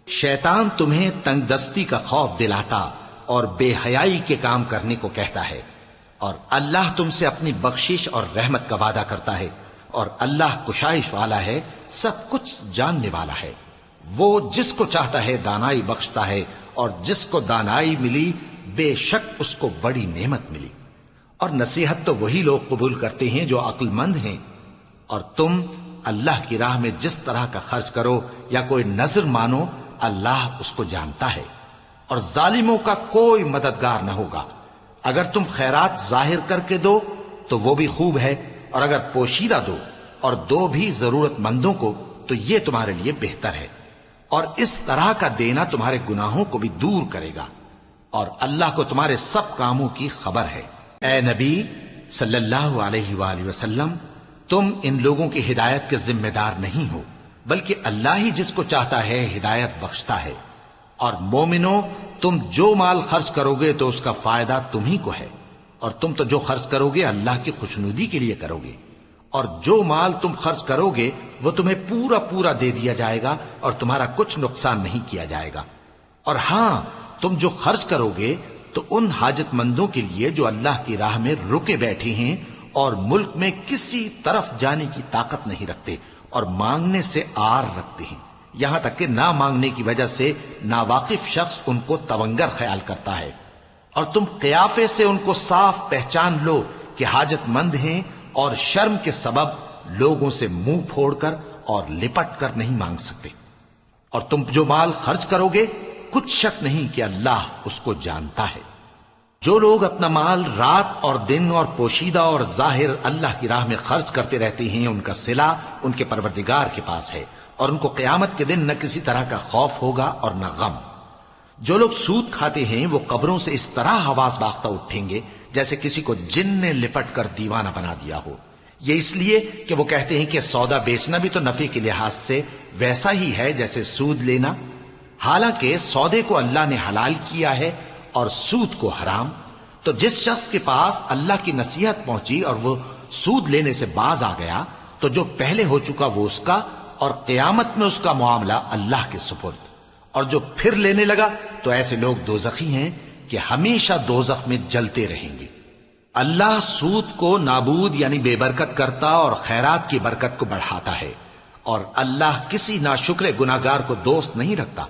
شیطان تمہیں تنگ دستی کا خوف دلاتا اور بے حیائی کے کام کرنے کو کہتا ہے، اور اللہ تم سے اپنی بخشش اور رحمت کا وعدہ کرتا ہے، اور اللہ کشائش والا ہے، سب کچھ جاننے والا ہے۔ وہ جس کو چاہتا ہے دانائی بخشتا ہے، اور جس کو دانائی ملی بے شک اس کو بڑی نعمت ملی۔ اور نصیحت تو وہی لوگ قبول کرتے ہیں جو عقل مند ہیں، اور تم اللہ کی راہ میں جس طرح کا خرچ کرو یا کوئی نذر مانو اللہ اس کو جانتا ہے، اور ظالموں کا کوئی مددگار نہ ہوگا۔ اگر تم خیرات ظاہر کر کے دو تو وہ بھی خوب ہے، اور اگر پوشیدہ دو اور دو بھی ضرورت مندوں کو تو یہ تمہارے لیے بہتر ہے، اور اس طرح کا دینا تمہارے گناہوں کو بھی دور کرے گا، اور اللہ کو تمہارے سب کاموں کی خبر ہے۔ اے نبی صلی اللہ علیہ وآلہ وسلم، تم ان لوگوں کی ہدایت کے ذمہ دار نہیں ہو، بلکہ اللہ ہی جس کو چاہتا ہے ہدایت بخشتا ہے۔ اور مومنو، تم جو مال خرچ کرو گے تو اس کا فائدہ تمہیں کو ہے، اور تم تو جو خرچ کرو گے اللہ کی خوشنودی کے لیے کرو گے، اور جو مال تم خرچ کرو گے وہ تمہیں پورا پورا دے دیا جائے گا اور تمہارا کچھ نقصان نہیں کیا جائے گا۔ اور ہاں، تم جو خرچ کرو گے تو ان حاجت مندوں کے لیے جو اللہ کی راہ میں رکے بیٹھے ہیں اور ملک میں کسی طرف جانے کی طاقت نہیں رکھتے اور مانگنے سے آر رکھتے ہیں، یہاں تک کہ نہ مانگنے کی وجہ سے ناواقف شخص ان کو تونگر خیال کرتا ہے، اور تم قیافے سے ان کو صاف پہچان لو کہ حاجت مند ہیں، اور شرم کے سبب لوگوں سے منہ پھوڑ کر اور لپٹ کر نہیں مانگ سکتے۔ اور تم جو مال خرچ کرو گے کچھ شک نہیں کہ اللہ اس کو جانتا ہے۔ جو لوگ اپنا مال رات اور دن اور پوشیدہ اور ظاہر اللہ کی راہ میں خرچ کرتے رہتے ہیں، ان کا صلہ ان کے پروردگار کے پاس ہے، اور ان کو قیامت کے دن نہ کسی طرح کا خوف ہوگا اور نہ غم۔ جو لوگ سود کھاتے ہیں وہ قبروں سے اس طرح حواس باختہ اٹھیں گے جیسے کسی کو جن نے لپٹ کر دیوانہ بنا دیا ہو، یہ اس لیے کہ وہ کہتے ہیں کہ سودا بیچنا بھی تو نفع کے لحاظ سے ویسا ہی ہے جیسے سود لینا، حالانکہ سودے کو اللہ نے حلال کیا ہے اور سود کو حرام۔ تو جس شخص کے پاس اللہ کی نصیحت پہنچی اور وہ سود لینے سے باز آ گیا تو جو پہلے ہو چکا وہ اس کا، اور قیامت میں اس کا معاملہ اللہ کے سپرد۔ اور جو پھر لینے لگا تو ایسے لوگ دوزخی ہیں کہ ہمیشہ دوزخ میں جلتے رہیں گے۔ اللہ سود کو نابود یعنی بے برکت کرتا اور خیرات کی برکت کو بڑھاتا ہے، اور اللہ کسی ناشکر گناہگار کو دوست نہیں رکھتا۔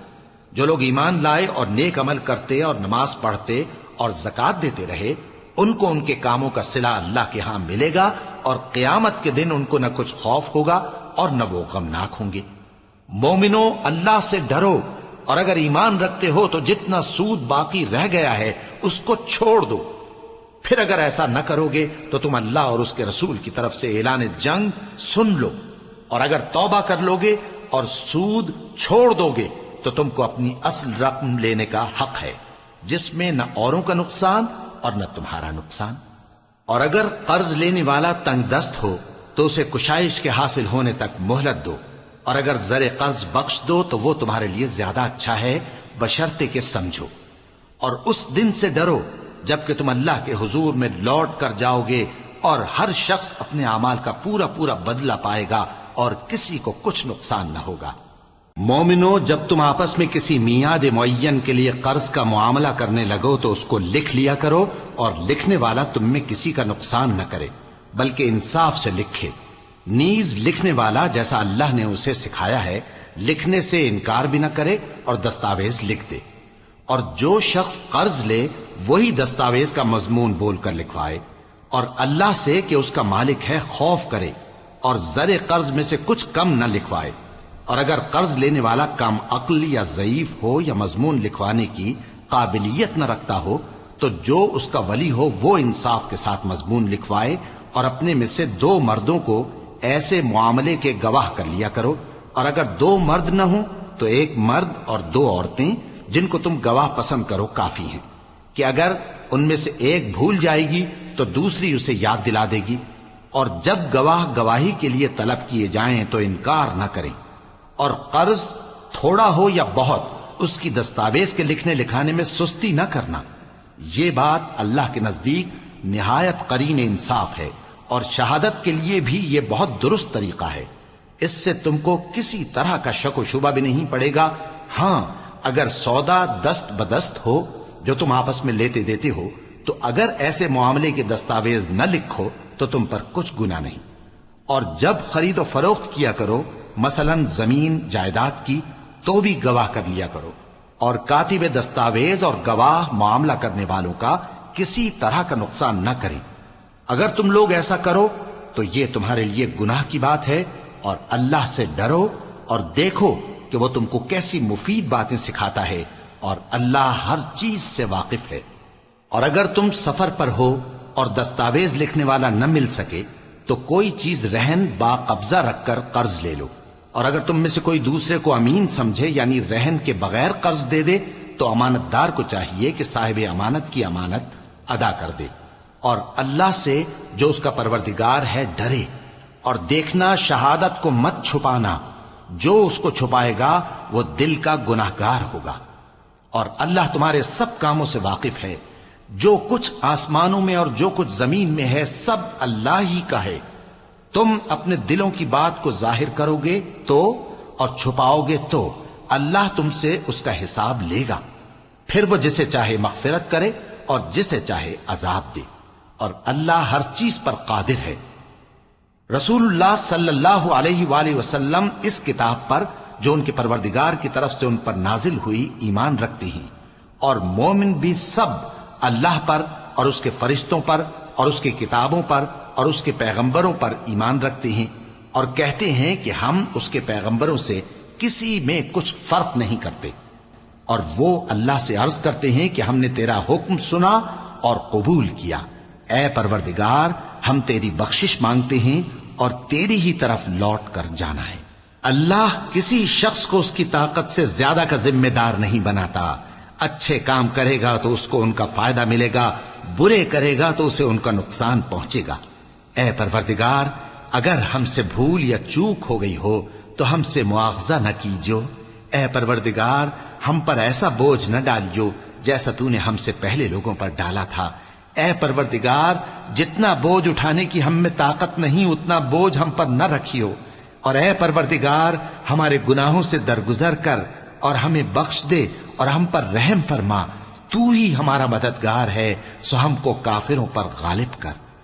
جو لوگ ایمان لائے اور نیک عمل کرتے اور نماز پڑھتے اور زکوٰۃ دیتے رہے، ان کو ان کے کاموں کا صلہ اللہ کے ہاں ملے گا، اور قیامت کے دن ان کو نہ کچھ خوف ہوگا اور نہ وہ غمناک ہوں گے۔ مومنو، اللہ سے ڈرو، اور اگر ایمان رکھتے ہو تو جتنا سود باقی رہ گیا ہے اس کو چھوڑ دو۔ پھر اگر ایسا نہ کرو گے تو تم اللہ اور اس کے رسول کی طرف سے اعلان جنگ سن لو، اور اگر توبہ کر لو گے اور سود چھوڑ دو گے تو تم کو اپنی اصل رقم لینے کا حق ہے، جس میں نہ اوروں کا نقصان اور نہ تمہارا نقصان۔ اور اگر قرض لینے والا تنگ دست ہو تو اسے کشائش کے حاصل ہونے تک مہلت دو، اور اگر زر قرض بخش دو تو وہ تمہارے لیے زیادہ اچھا ہے، بشرطے کہ سمجھو۔ اور اس دن سے ڈرو جبکہ تم اللہ کے حضور میں لوٹ کر جاؤ گے، اور ہر شخص اپنے اعمال کا پورا پورا بدلہ پائے گا اور کسی کو کچھ نقصان نہ ہوگا۔ مومنو، جب تم آپس میں کسی میعاد معین کے لیے قرض کا معاملہ کرنے لگو تو اس کو لکھ لیا کرو، اور لکھنے والا تم میں کسی کا نقصان نہ کرے بلکہ انصاف سے لکھے۔ نیز لکھنے والا جیسا اللہ نے اسے سکھایا ہے لکھنے سے انکار بھی نہ کرے اور دستاویز لکھ دے، اور جو شخص قرض لے وہی دستاویز کا مضمون بول کر لکھوائے، اور اللہ سے کہ اس کا مالک ہے خوف کرے، اور زر قرض میں سے کچھ کم نہ لکھوائے۔ اور اگر قرض لینے والا کم عقل یا ضعیف ہو یا مضمون لکھوانے کی قابلیت نہ رکھتا ہو تو جو اس کا ولی ہو وہ انصاف کے ساتھ مضمون لکھوائے، اور اپنے میں سے 2 مردوں کو ایسے معاملے کے گواہ کر لیا کرو، اور اگر 2 مرد نہ ہوں تو 1 مرد اور 2 عورتیں جن کو تم گواہ پسند کرو کافی ہیں، کہ اگر ان میں سے ایک بھول جائے گی تو دوسری اسے یاد دلا دے گی۔ اور جب گواہ گواہی کے لیے طلب کیے جائیں تو انکار نہ کریں۔ اور قرض تھوڑا ہو یا بہت، اس کی دستاویز کے لکھنے لکھانے میں سستی نہ کرنا۔ یہ بات اللہ کے نزدیک نہایت قرین انصاف ہے، اور شہادت کے لیے بھی یہ بہت درست طریقہ ہے۔ اس سے تم کو کسی طرح کا شک و شبہ بھی نہیں پڑے گا۔ ہاں، اگر سودا دست بدست ہو جو تم آپس میں لیتے دیتے ہو، تو اگر ایسے معاملے کے دستاویز نہ لکھو تو تم پر کچھ گناہ نہیں۔ اور جب خرید و فروخت کیا کرو، مثلا زمین جائیداد کی، تو بھی گواہ کر لیا کرو، اور کاتب دستاویز اور گواہ معاملہ کرنے والوں کا کسی طرح کا نقصان نہ کریں۔ اگر تم لوگ ایسا کرو تو یہ تمہارے لیے گناہ کی بات ہے، اور اللہ سے ڈرو اور دیکھو کہ وہ تم کو کیسی مفید باتیں سکھاتا ہے، اور اللہ ہر چیز سے واقف ہے۔ اور اگر تم سفر پر ہو اور دستاویز لکھنے والا نہ مل سکے تو کوئی چیز رہن با قبضہ رکھ کر قرض لے لو، اور اگر تم میں سے کوئی دوسرے کو امین سمجھے یعنی رہن کے بغیر قرض دے دے تو امانت دار کو چاہیے کہ صاحب امانت کی امانت ادا کر دے، اور اللہ سے جو اس کا پروردگار ہے ڈرے، اور دیکھنا شہادت کو مت چھپانا، جو اس کو چھپائے گا وہ دل کا گناہگار ہوگا۔ اور اللہ تمہارے سب کاموں سے واقف ہے، جو کچھ آسمانوں میں اور جو کچھ زمین میں ہے سب اللہ ہی کا ہے۔ تم اپنے دلوں کی بات کو ظاہر کرو گے تو، اور چھپاؤ گے تو، اللہ تم سے اس کا حساب لے گا، پھر وہ جسے چاہے مغفرت کرے اور جسے چاہے عذاب دے، اور اللہ ہر چیز پر قادر ہے۔ رسول اللہ صلی اللہ علیہ وآلہ وسلم اس کتاب پر جو ان کے پروردگار کی طرف سے ان پر نازل ہوئی ایمان رکھتے ہیں، اور مومن بھی سب اللہ پر اور اس کے فرشتوں پر اور اس کی کتابوں پر اور اس کے پیغمبروں پر ایمان رکھتے ہیں، اور کہتے ہیں کہ ہم اس کے پیغمبروں سے کسی میں کچھ فرق نہیں کرتے، اور وہ اللہ سے عرض کرتے ہیں کہ ہم نے تیرا حکم سنا اور قبول کیا۔ اے پروردگار، ہم تیری بخشش مانگتے ہیں اور تیری ہی طرف لوٹ کر جانا ہے۔ اللہ کسی شخص کو اس کی طاقت سے زیادہ کا ذمہ دار نہیں بناتا۔ اچھے کام کرے گا تو اس کو ان کا فائدہ ملے گا، برے کرے گا تو اسے ان کا نقصان پہنچے گا۔ اے پروردگار، اگر ہم سے بھول یا چوک ہو گئی ہو تو ہم سے مواخذہ نہ کیجو۔ اے پروردگار، ہم پر ایسا بوجھ نہ ڈالیو جیسا تو نے ہم سے پہلے لوگوں پر ڈالا تھا۔ اے پروردگار، جتنا بوجھ اٹھانے کی ہم میں طاقت نہیں اتنا بوجھ ہم پر نہ رکھیو، اور اے پروردگار ہمارے گناہوں سے درگزر کر اور ہمیں بخش دے اور ہم پر رحم فرما۔ تو ہی ہمارا مددگار ہے، سو ہم کو کافروں پر غالب کر۔